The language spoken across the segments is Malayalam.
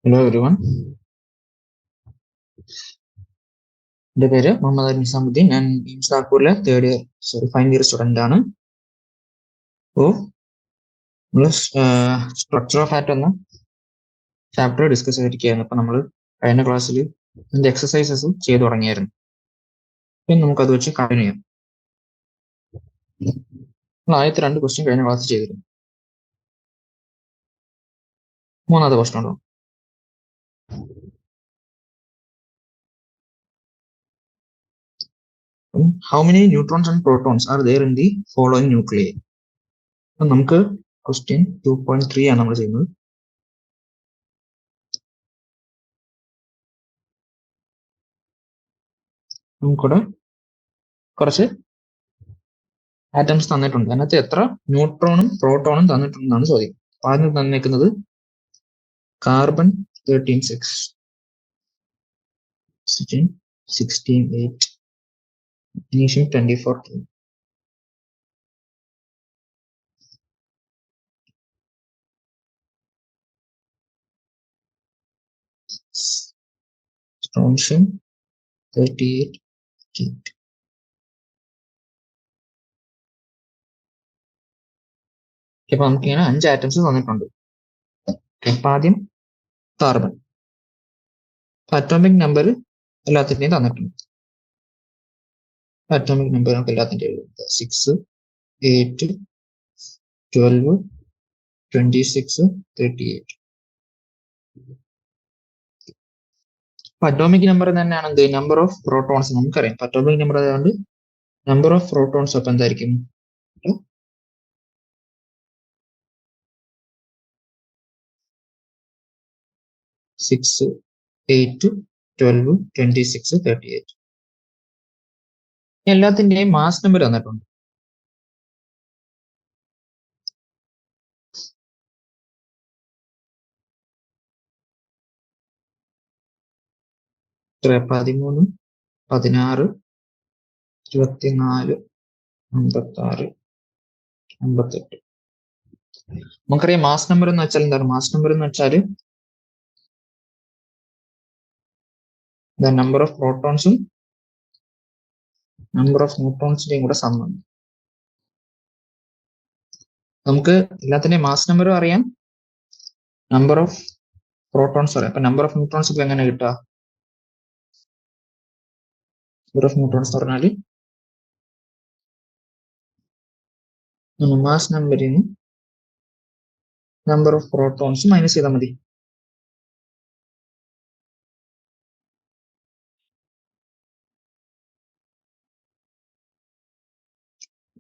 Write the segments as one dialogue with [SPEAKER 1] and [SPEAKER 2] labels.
[SPEAKER 1] ഹലോ എവരിവൺ, എൻ്റെ പേര് മുഹമ്മദ് നിസാമുദ്ദീൻ. ഞാൻ സാക്കൂറിലെ ഫൈനൽ ഇയർ സ്റ്റുഡൻ്റ് ആണ്. അപ്പോൾ നമ്മൾ സ്ട്രക്ചർ ഓഫ് ആറ്റം എന്ന ചാപ്റ്റർ ഡിസ്കസ് ചെയ്തിരിക്കുകയായിരുന്നു. അപ്പോൾ നമ്മൾ കഴിഞ്ഞ ക്ലാസ്സിൽ ഇതിൻ്റെ എക്സസൈസസ് ചെയ്തു തുടങ്ങിയായിരുന്നു. പിന്നെ നമുക്കത് വെച്ച് കണ്ടിന്യൂ ചെയ്യാം. നമ്മൾ ആദ്യത്തെ 2 ക്വസ്റ്റ്യൻ കഴിഞ്ഞ ക്ലാസ് ചെയ്തിരുന്നു. മൂന്നാമത്തെ ക്വസ്റ്റ്യൻ ഉണ്ടോ? How many neutrons and protons are there in the following nuclei? അപ്പം നമുക്ക് ക്വസ്റ്റ്യൻ 2.3 ആണ് നമ്മൾ ചെയ്യുന്നത്. നമുക്കിവിടെ കുറച്ച് ആറ്റംസ് തന്നിട്ടുണ്ട്. അതിനകത്ത് എത്ര ന്യൂട്രോണും പ്രോട്ടോണും തന്നിട്ടുണ്ടെന്നാണ് ചോദ്യം. ആദ്യം തന്നിരിക്കുന്നത് കാർബൺ 13 6, 16 8, magnesium 24 2. strontium 38 8. അപ്പൊ നമുക്കിങ്ങനെ 5 ആറ്റംസ് തന്നിട്ടുണ്ട്. അപ്പൊ ആദ്യം കാർബൺ. അറ്റോമിക് നമ്പർ എല്ലാത്തിന്റെയും തന്നിട്ടുണ്ട്. അറ്റോമിക് നമ്പർ നമുക്ക് എല്ലാത്തിന്റെയും എഴുതുന്നത് 6 8 12 26 38. അറ്റോമിക് നമ്പർ തന്നെയാണ് എന്ത് നമ്പർ ഓഫ് പ്രോട്ടോൺസ് നമുക്കറിയാം. അറ്റോമിക് നമ്പർ ആയതുകൊണ്ട് നമ്പർ ഓഫ് പ്രോട്ടോൺസ് അപ്പം എന്തായിരിക്കും? 6 8 12 26 38. എല്ലാത്തിന്റെയും മാസ് നമ്പർ തന്നിട്ടുണ്ട്. എത്ര? 13 16 24 56 58. നമുക്കറിയാം മാസ് നമ്പർ എന്ന് വെച്ചാൽ എന്താണ്? മാസ് നമ്പർ എന്ന് വെച്ചാൽ നമ്പർ ഓഫ് പ്രോട്ടോൺസും നമ്പർ ഓഫ് ന്യൂട്രോൺസിന്റെയും കൂടെ സമമാണ്. നമുക്ക് എല്ലാത്തിന്റെയും മാസ് നമ്പറും അറിയാം, നമ്പർ ഓഫ് പ്രോട്ടോൺസ് അറിയാം. അപ്പൊ നമ്പർ ഓഫ് ന്യൂട്രോൺസ് ഇപ്പൊ എങ്ങനെ കിട്ടുക? നമ്പർ ഓഫ് ന്യൂട്രോൺസ് പറഞ്ഞാൽ മാസ് നമ്പറിൽ നിന്ന് നമ്പർ ഓഫ് പ്രോട്ടോൺസ് മൈനസ് ചെയ്താൽ മതി.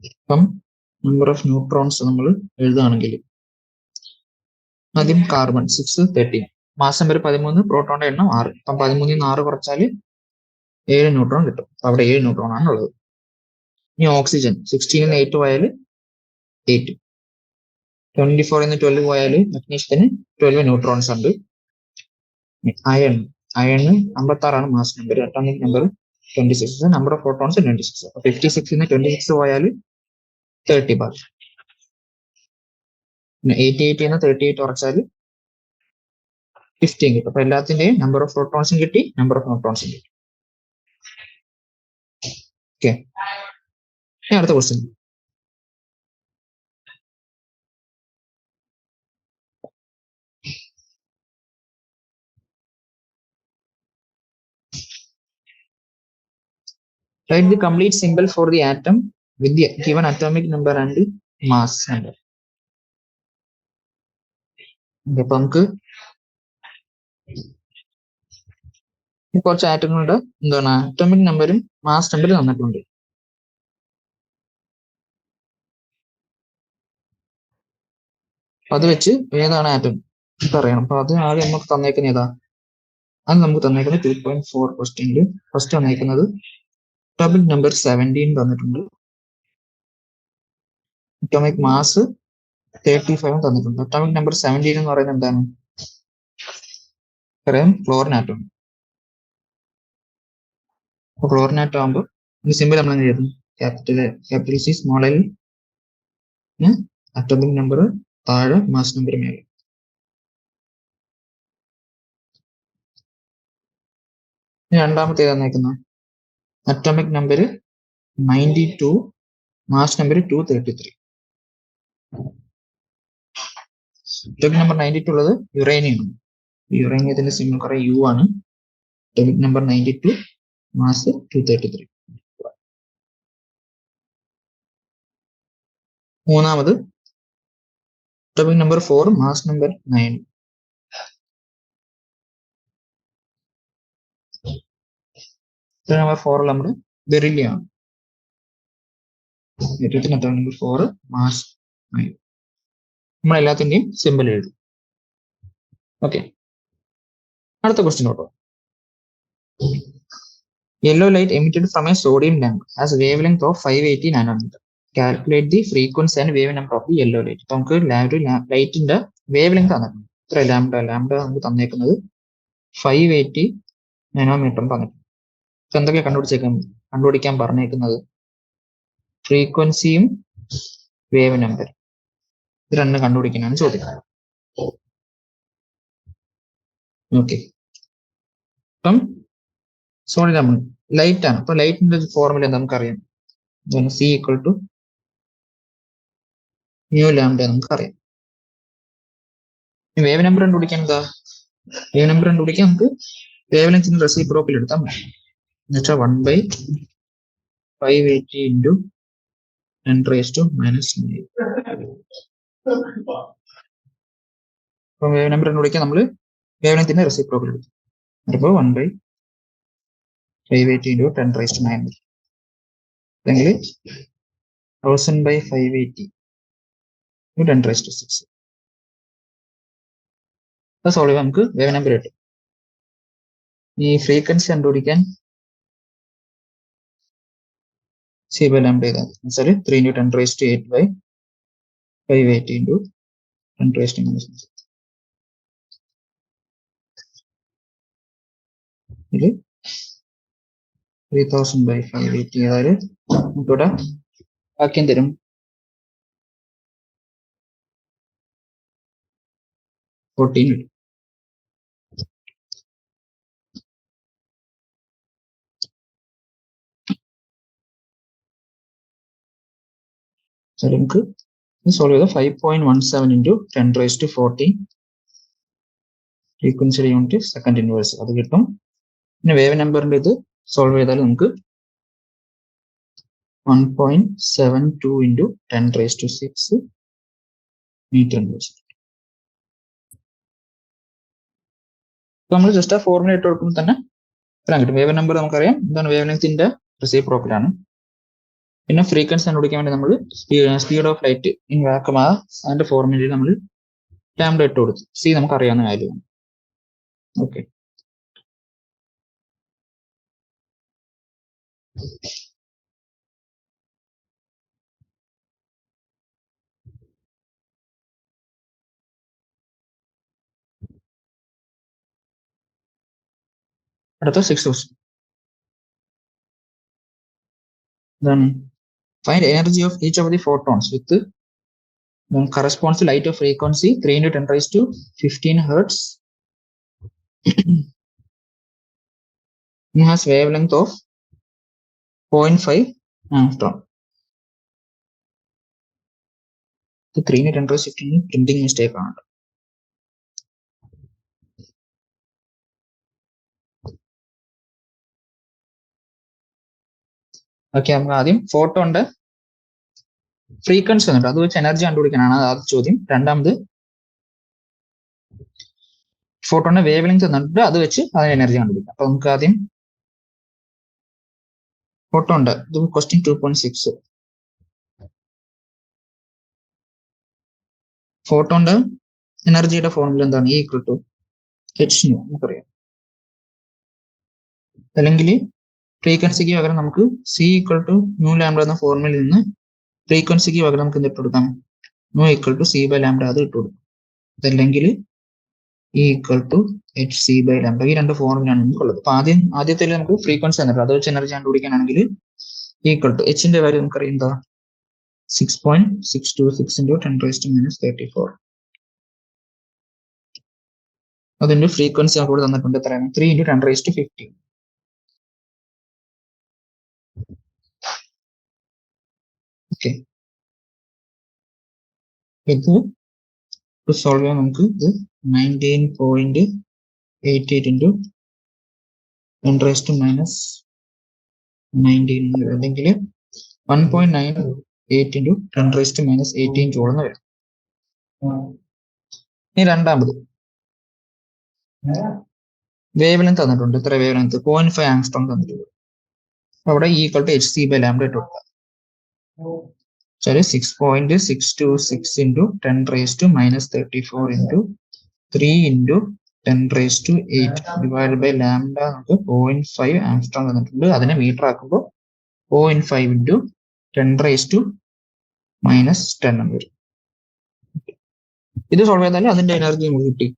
[SPEAKER 1] ഇപ്പം നമ്പർ ഓഫ് ന്യൂട്രോൺസ് നമ്മൾ എഴുതുകയാണെങ്കിൽ ആദ്യം കാർബൺ 6 13, മാസ് നമ്പർ 13, പ്രോട്ടോണിന്റെ എണ്ണം 6. അപ്പം 13 നിന്ന് 6 കുറച്ചാൽ 7 ന്യൂട്രോൺ കിട്ടും. അവിടെ 7 ന്യൂട്രോൺ ആണ് ഉള്ളത്. ഇനി ഓക്സിജൻ 16 8 പോയാൽ 8, 24 നിന്ന് 12 പോയാൽ മഗ്നീഷ്യത്തിന് 12 ന്യൂട്രോൺസ് ഉണ്ട്. അയൺ 56 ആണ് mass number. Atomic number 26, number of protons 26. 56 നിന്ന് 26 പോയാൽ 30 ബാർ. 88 നിന്ന് 38 കുറച്ചാൽ 15 കിട്ടും. അപ്പൊ എല്ലാത്തിന്റെയും നമ്പർ ഓഫ് പ്രോട്ടോൺസും കിട്ടി, നമ്പർ ഓഫ് ന്യൂട്രോൺസും കിട്ടി. ഓക്കെ, അടുത്ത question. Write the complete symbol for the atom with the given atomic number and mass number. അപ്പൊ നമുക്ക് കുറച്ച് ആറ്റങ്ങളുടെ എന്താണ് അറ്റോമിക് നമ്പറും മാസ് നമ്പറും തന്നിട്ടുണ്ട്. അത് വെച്ച് ഏതാണ് ആറ്റം അറിയണം. അപ്പൊ അത് ആദ്യം നമുക്ക് തന്നേക്കുന്ന ഏതാ? അത് നമുക്ക് തന്നേക്കുന്നത് 2.4 ക്വസ്റ്റ്യനിൽ ഫസ്റ്റ് തന്നേക്കുന്നത് അറ്റോമിക് നമ്പർ 17 തന്നിട്ടുണ്ട്. അറ്റോമിക് മാസ് 35 തന്നിട്ടുണ്ട്. അറ്റോമിക് നമ്പർ 17 എന്ന് പറയുന്നത് എന്താണ്? പറയാം, ക്ലോറിൻ ആറ്റം. അപ്പൊ ക്ലോറിൻ ആറ്റം ആകുമ്പോൾ ഈ സിമ്പിൾ നമ്മൾ എന്ത് ചെയ്യുന്നു? Capital C small L, atomic number താഴെ മാസ് നമ്പർ മേലെ. രണ്ടാമത്തെ തന്നേക്കുന്നത് atomic number 92, mass number 233. Atomic number 92 ഉള്ളത് യുറേനിയം. യുറേനിയത്തിന്റെ സിമ്പിൾ കുറെ യു ആണ്. Atomic number 92, mass 233. മൂന്നാമത് atomic number 4, mass number 9. Number 4 നമ്മുടെ ബെറിലിയം ആണ്. ബെറിലിയത്തിന് അറ്റോമിക് നമ്പർ 4, മാസ് 9. നമ്മൾ എല്ലാത്തിന്റെയും സിമ്പിൾ എഴുതും. ഓക്കെ, അടുത്ത question Noto. Yellow light emitted from a sodium lamp has wavelength of 580 nanometer. Calculate the frequency and wave number of the yellow light. അപ്പോൾ നമുക്ക് ലൈറ്റിന്റെ വേവ് ലെങ്ത് തന്നിട്ടുണ്ട്. ഇത്ര ലാംഡ നമുക്ക് തന്നേക്കുന്നത് 580 നാനോമീറ്റർ തന്നിട്ടുണ്ട്. എന്തൊക്കെ കണ്ടുപിടിക്കാൻ പറഞ്ഞേക്കുന്നത്? ഫ്രീക്വൻസിയും വേവ് നമ്പർ, ഇത് രണ്ടും കണ്ടുപിടിക്കാനാണ് ചോദിക്കുന്നത്. ഓക്കെ, അപ്പം സോറി നമ്മൾ ലൈറ്റ് ആണ്. അപ്പൊ ലൈറ്റിന്റെ ഫോർമുല നമുക്കറിയാം, C equal to mu lambda നമുക്കറിയാം. വേവ് നമ്പർ കണ്ടുപിടിക്കാൻ എന്താ? വേവ് നമ്പർ കണ്ടുപിടിക്കാൻ നമുക്ക് വേവ് ലെങ്ത്തിന്റെ റെസിപ്രോക്കൽ എടുത്താൽ മതി. എന്നുവെച്ചാൽ 1/580 ഇൻറ്റു 10⁻⁻9. അപ്പൊ വേവ് നമ്പർ കണ്ടുപിടിക്കാൻ നമ്മൾ വേവ് ലെങ്ത്തിന്റെ റെസിപ്രോക്കൽ എടുത്തു. അപ്പോൾ 1/580 ഇൻറ്റു 10⁻⁹. അല്ലെങ്കിൽ 1000/580 ഇൻറ്റു 10⁻⁶. അത് സോൾവ് ചെയ്യാൻ നമുക്ക് വേവ് നമ്പർ കിട്ടും. ഈ ഫ്രീക്വൻസി കണ്ടുപിടിക്കാൻ സി ബൈ ലാംഡ ചെയ്താൽ വെച്ചാൽ 3 ഇൻറ്റു 10⁻8/580 ഇൻറ്റു 10⁻⁻⁶. ഇത് 3000/580 ചെയ്താൽ നമുക്കിവിടെ വാക്യം തരും. നമുക്ക് സോൾവ് ചെയ്ത 5.17 ഇൻറ്റു 10⁻14 ഫ്രീക്വൻസിയുടെ യൂണിറ്റ് സെക്കൻഡ് ഇൻവേഴ്സ് അത് കിട്ടും. പിന്നെ വേവ് നമ്പറിന്റെ ഇത് സോൾവ് ചെയ്താൽ നമുക്ക് 1.72 ഇൻറ്റു 10⁻6 മീറ്റർ ഇൻവേഴ്സ്. നമ്മൾ ജസ്റ്റ് ആ ഫോർമുല ഇട്ട് കൊടുക്കുമ്പോൾ തന്നെ ഇത്രയും കിട്ടും. വേവ് നമ്പർ നമുക്കറിയാം, എന്താണ് വേവ് ലെങ്ത്തിന്റെ റെസിപ്രോക്കൽ ആണ്. പിന്നെ ഫ്രീക്വൻസി കണ്ടുപിടിക്കാൻ വേണ്ടി നമ്മൾ speed of light in vacuum അതിന്റെ ഫോർമുലയിൽ നമ്മൾ ലാംഡ ഇട്ട് കൊടുത്തു. സി നമുക്ക് അറിയാവുന്ന കാര്യമാണ്. ഓക്കെ, അടുത്ത 6th ക്വസ്റ്റ്യൻ. എന്താണ്? Find energy of each of the photons with corresponds to light of frequency 3 into 10⁻15 hertz. It has wavelength of 0.5 angstrom. The 3 into 10⁻15 printing mistake ആണ്. ഓക്കെ, നമുക്ക് ആദ്യം ഫോട്ടോന്റെ ഫ്രീക്വൻസി വന്നിട്ട് അത് വെച്ച് എനർജി കണ്ടുപിടിക്കാനാണ് ആദ്യ ചോദ്യം. രണ്ടാമത് ഫോട്ടോന്റെ വേവ് ലെങ്ത് തന്നിട്ട് അത് വെച്ച് അതിന് എനർജി കണ്ടുപിടിക്കാം. അപ്പൊ നമുക്ക് ആദ്യം ഫോട്ടോന്റെ ഇത് ക്വസ്റ്റ്യൻ 2.6. ഫോട്ടോന്റെ എനർജിയുടെ ഫോർമുല എന്താണ്? E equal to h nu നമുക്കറിയാം. അല്ലെങ്കിൽ ഫ്രീക്വൻസിക്ക് പകരം നമുക്ക് C equal to nu lambda എന്ന ഫോർമുലയിൽ നിന്ന് ഫ്രീക്വൻസിക്ക് പകരം നമുക്ക് ഇട്ട് കൊടുക്കാം nu equal to C by lambda അത് ഇട്ട് കൊടുക്കും. അതല്ലെങ്കിൽ E equal to H C by lambda. ഈ രണ്ട് ഫോർമുലയാണ് നമുക്കുള്ളത്. അപ്പൊ ആദ്യത്തിൽ നമുക്ക് ഫ്രീക്വൻസി തന്നിട്ട് അത് വെച്ച് എനർജി കണ്ടുപിടിക്കാനാണെങ്കിൽ ഈക്വൽ ടു എച്ചിന്റെ വാല്യൂ നമുക്കറിയാം എന്താ? 6.626 ഇൻറ്റു 10⁻⁻34. അതിന്റെ ഫ്രീക്വൻസി നമുക്ക് തന്നിട്ടുണ്ട് എത്രയാണ്? 3 ഇൻറ്റു 10⁻15. ഇത് സോൾവ് ചെയ്യാൻ നമുക്ക് ഇത് 19.88 into 10 raised to minus 19 അല്ലെങ്കിൽ 1.98 into 10 raised to minus 18 joule എന്ന് വരും. ഇനി രണ്ടാമത് വേവ് ലെങ്ത് തന്നിട്ടുണ്ട്. ഇത്ര വേവ് ലെങ്ത് 0.5 ആംഗ്സ്ട്രോം തന്നിട്ടുണ്ട്. അവിടെ equal to H C by lambda ഇട്ട് കൊടുക്കുക. 6.626 into 10 raised to minus 34 into 3 into 10 raised to 8 divided by lambda നമുക്ക് 0.5 ആംഗ്സ്ട്രോം തന്നിട്ടുണ്ട്. അതിനെ മീറ്റർ ആക്കുമ്പോൾ 0.5 into 10 raised to minus 10 എന്ന് വരും. ഇത് സോൾവ് ചെയ്താൽ അതിന്റെ എനർജി നമുക്ക് കിട്ടി.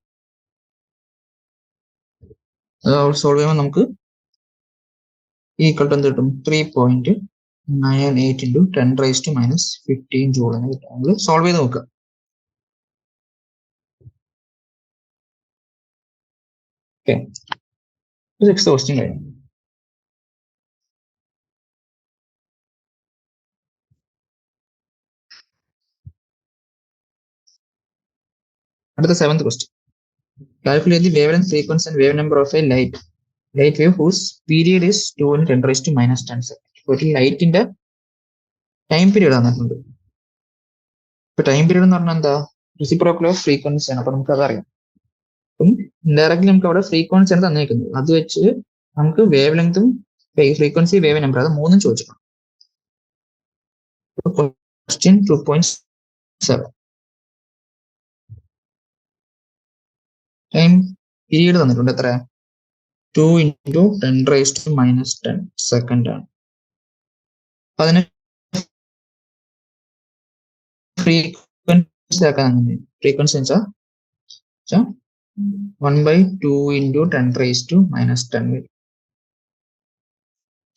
[SPEAKER 1] സോൾവ് ചെയ്യുമ്പോൾ നമുക്ക് ഈക്വൽ ടു എന്ത് കിട്ടും? 3.98 into 10 raised to minus 15 joule എന്ന് കിട്ടും. നമ്മൾ സോൾവ് ചെയ്ത് നോക്കുക. ഓക്കെ, 6th ക്വസ്റ്റ്യൻ കഴിഞ്ഞു. അടുത്ത 7th question. Calculate the wave length, frequency and wave number of A light wave whose period is 2 in 10 raised to minus 10 seconds. ഒരു ലൈറ്റിന്റെ ടൈം പീരീഡ് തന്നിട്ടുണ്ട്. ഇപ്പൊ ടൈം പീരീഡ് എന്ന് പറഞ്ഞാൽ എന്താ? റെസിപ്രോക്കൽ ഓഫ് ഫ്രീക്വൻസി ആണ്. അപ്പൊ നമുക്ക് അതറിയാം. അപ്പം ഇൻഡയറക്ട്ലി നമുക്ക് അവിടെ ഫ്രീക്വൻസി ആണ് തന്നേക്കുന്നത്. അത് വെച്ച് നമുക്ക് വേവ് ലെങ്തും ഫ്രീക്വൻസി വേവ് നമ്പർ അത് മൂന്നും ചോദിച്ചിട്ടുണ്ട്. ക്വസ്റ്റ്യൻ 2.7 ടൈം പീരീഡ് തന്നിട്ടുണ്ട്. എത്ര? 2 into 10 raised to minus 10 second ആണ്. അതിന് ഫ്രീക്വൻസി ആക്കാൻ ഫ്രീക്വൻസി വെച്ചാൽ 1/2 into 10 raised to minus 10 വരും.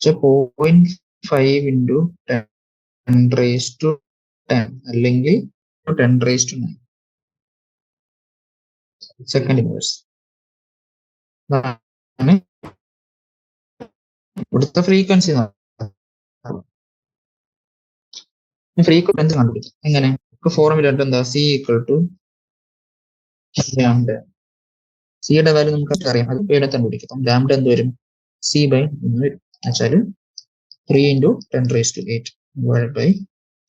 [SPEAKER 1] 0.5 into 10 raised to 10 അല്ലെങ്കിൽ 10 raised to 9 സെക്കൻഡ് ഇൻവേഴ്സ്. ഇവിടുത്തെ ഫ്രീക്വൻസി ഫ്രീക്വൻസി കണ്ടുപിടിക്കും. എങ്ങനെ? ഫോർമുല എന്താ? C equal to lambda. സിയുടെ വാല്യൂ നമുക്ക് അറിയാം. അത് പേടെ കണ്ടുപിടിക്കും. ലാംഡ എന്ത് വരും? സി ബൈ എന്ന് വരും. വെച്ചാല് 3 into 10 raised to 8 divided by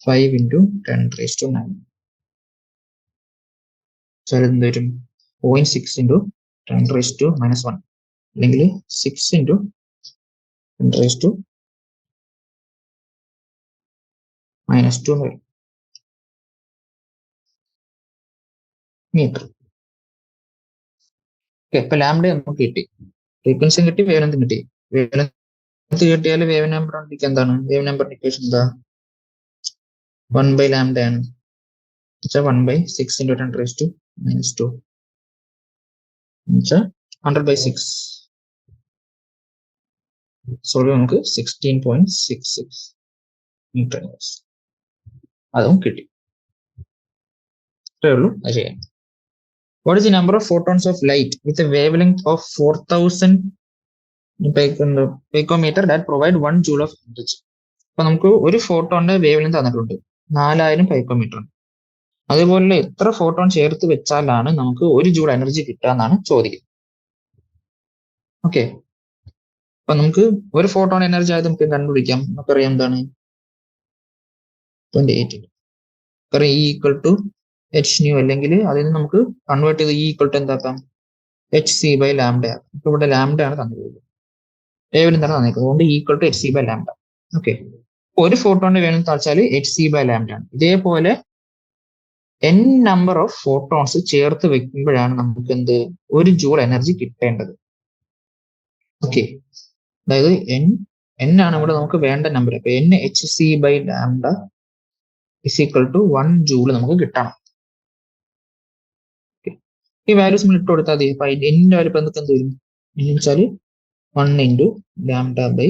[SPEAKER 1] 5 into 10 raised to 9. എന്ത് വരും? 0.6 into 10 raised to minus 1 അല്ലെങ്കിൽ 6 into 10 raised to minus 2 എന്ന് വരും മീറ്റർ. ഓക്കെ, ഇപ്പൊ ലാംഡ നമുക്ക് കിട്ടി, ഫ്രീക്വൻസിയും കിട്ടി, വേവ് ലെങ്തും കിട്ടി. വേവ് ലെങ്ത് കിട്ടിയാൽ വേവ് നമ്പർ എന്താണ്? വേവ് നമ്പർ ഇക്വേഷൻ എന്താ? 1/λ ആണ്. 1/6 into 10 raised to minus 2 100/6. Solve നമുക്ക് 16.66 മീറ്റർ അതും കിട്ടി. ഇത്രയേ ഉള്ളൂ അത് ചെയ്യാൻ. What is the number of photons of light with a wavelength of 4000 picometer that provide 1 joule of energy? അപ്പൊ നമുക്ക് ഒരു ഫോട്ടോന്റെ വേവ് ലെങ്ത് തന്നിട്ടുണ്ട് 4000 പൈക്കോമീറ്റർ. അതുപോലെ എത്ര ഫോട്ടോൺ ചേർത്ത് വെച്ചാലാണ് നമുക്ക് 1 ജൂൾ എനർജി കിട്ടുക എന്നാണ് ചോദിക്കുന്നത്. ഓക്കെ, അപ്പൊ നമുക്ക് ഒരു ഫോട്ടോൺ എനർജി ആയത് നമുക്ക് കണ്ടുപിടിക്കാം. നമുക്കറിയാം എന്താണ്? 28 E equal to H nu, അല്ലെങ്കിൽ അതിൽ നിന്ന് നമുക്ക് കൺവേർട്ട് ചെയ്ത് ഈക്വൽ ടു എന്താക്കാം? H C by lambda. ഇപ്പൊ ഇവിടെ ലാംഡ ആണ് തന്നിരിക്കുന്നത്, വേവ് ലെങ്ത് ആണ് തന്നിരിക്കുന്നത്. അതുകൊണ്ട് equal to H C by lambda. Okay, ഒരു ഫോട്ടോന്റെ വേവ് ലെങ്ത് വെച്ചാൽ എച്ച് സി ബൈ ലാംഡ ആണ്. ഇതേപോലെ n നമ്പർ ഓഫ് ഫോട്ടോൺസ് ചേർത്ത് വെക്കുമ്പോഴാണ് നമുക്ക് എന്ത് 1 ജൂൾ എനർജി കിട്ടേണ്ടത്. ഓക്കെ, അതായത് n ആണ് ഇവിടെ നമുക്ക് വേണ്ട നമ്പർ. അപ്പൊ n H C by lambda is equal to 1 joule നമുക്ക് കിട്ടണം. ഈ വാല്യൂസ് നമ്മൾ ഇട്ട് കൊടുത്താൽ മതി. അപ്പൊ എന്നിന്റെ വാല്യൂ ഇപ്പൊ എന്തൊക്കെ എന്ത് വരും? എന്ന് വെച്ചാൽ 1 into lambda by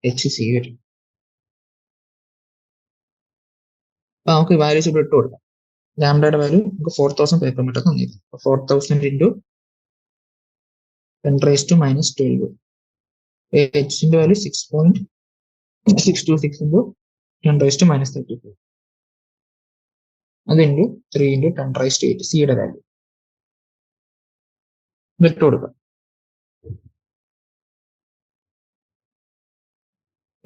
[SPEAKER 1] H C വരും. അപ്പൊ നമുക്ക് വാല്യൂസ് ഇവിടെ ഇട്ട് കൊടുക്കാം. ലാംഡയുടെ വാല്യൂ നമുക്ക് 4000 പൈക്കോമീറ്റർ തന്നിരിക്കും. 4000 into 10 raised to minus 12. എച്ചിന്റെ value 6.626 into 10 raised to minus 34. അത് ഇൻറ്റു 3 ഇൻറ്റു 10⁻⁸ സിയുടെ വാല്യൂ ഇട്ട് കൊടുക്കാം.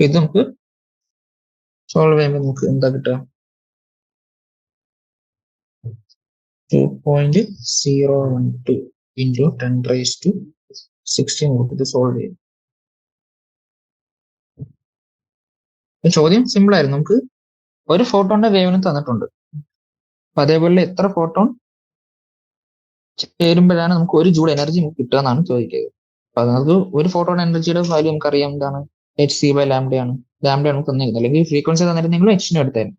[SPEAKER 1] ഇത് നമുക്ക് സോൾവ് ചെയ്യുമ്പോൾ നമുക്ക് എന്താ കിട്ടുക? 2.012 ഇൻറ്റു 10⁻16 കൊടുത്തിട്ട് സോൾവ് ചെയ്യും. ചോദ്യം സിമ്പിൾ ആയിരുന്നു. നമുക്ക് ഒരു ഫോട്ടോണിന്റെ വേവിന് തന്നിട്ടുണ്ട്. അപ്പൊ അതേപോലെ എത്ര ഫോട്ടോൺ ചേരുമ്പോഴാണ് നമുക്ക് 1 ജൂൾ എനർജി കിട്ടുക എന്നാണ് ചോദിക്കുന്നത്. അപ്പൊ നമുക്ക് ഒരു ഫോട്ടോൺ എനർജിയുടെ വാല്യൂ നമുക്കറിയാം എന്താണ്? hc/λ ആണ്. ലാംഡ നമുക്ക് തന്നിരുന്നത്. അല്ലെങ്കിൽ ഫ്രീക്വൻസി തന്നിരുന്നെങ്കിലും എച്ചിന് എടുത്തായിരുന്നു.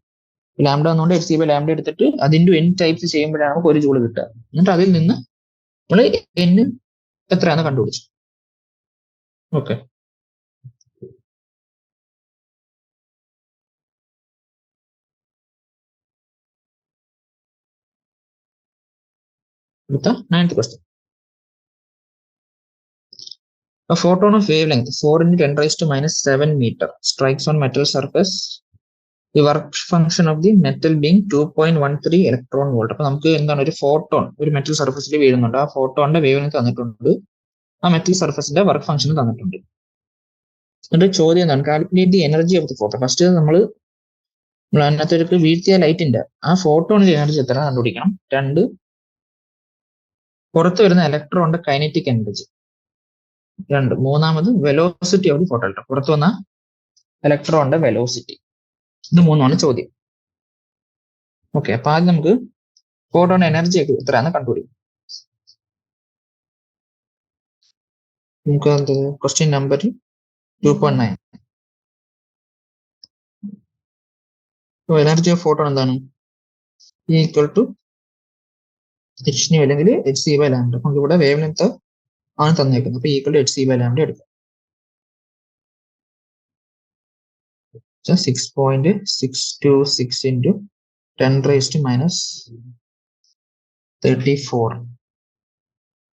[SPEAKER 1] ലാംഡ വന്നുകൊണ്ട് hc/λ എടുത്തിട്ട് അതിന്റെ n ടൈപ്സ് ചെയ്യുമ്പോഴാണ് നമുക്ക് 1 ജൂൾ കിട്ടുക. എന്നിട്ട് അതിൽ നിന്ന് നമ്മൾ n എത്രയാണെന്ന് കണ്ടുപിടിച്ചു. ഓക്കെ, അടുത്ത 9th question. A photon of wavelength 4 into 10⁻⁻7 meter strikes on metal surface. The work function of the metal being 2.13 electron volt. അപ്പൊ നമുക്ക് എന്താണ്? ഒരു ഫോട്ടോൺ ഒരു മെറ്റൽ സർഫസിൽ വീഴുന്നുണ്ട്. ആ ഫോട്ടോണിന്റെ വേവ്ലെങ്ത് തന്നിട്ടുണ്ട്. ആ മെറ്റൽ സർഫസിന്റെ വർക്ക് ഫംഗ്ഷൻ തന്നിട്ടുണ്ട്. എന്നിട്ട് ചോദ്യം എന്താണ്? Calculate the energy of the photo. First നമ്മൾ അതിനകത്ത് വീഴ്ത്തിയ ലൈറ്റിന്റെ ആ ഫോട്ടോണിന്റെ എനർജി എത്ര കണ്ടുപിടിക്കണം. 2, പുറത്ത് വരുന്ന ഇലക്ട്രോണിന്റെ കൈനറ്റിക് എനർജി. 2, മൂന്നാമത് വെലോസിറ്റി ഓഫ് ദി ഫോട്ടോ. പുറത്തു വന്ന ഇലക്ട്രോണിന്റെ വെലോസിറ്റി. ഇത് മൂന്നാണ് ചോദ്യം. ഓക്കെ, അപ്പൊ ആദ്യം നമുക്ക് ഫോട്ടോൺ എനർജി ഒക്കെ എത്രയാണെന്ന് കണ്ടുപിടിക്കും. നമുക്ക് question number 2.9. Energy of photon എന്താണ്? ഈക്വൽ ടു hν അല്ലെങ്കിൽ hc/λ. നമുക്ക് ഇവിടെ വേവ് ലെങ്ത് ആണ് തന്നേക്കുന്നത്. അപ്പൊ ഈക്വൽ ടു hc/λ എടുക്കാം. 6.626 into 10⁻⁻34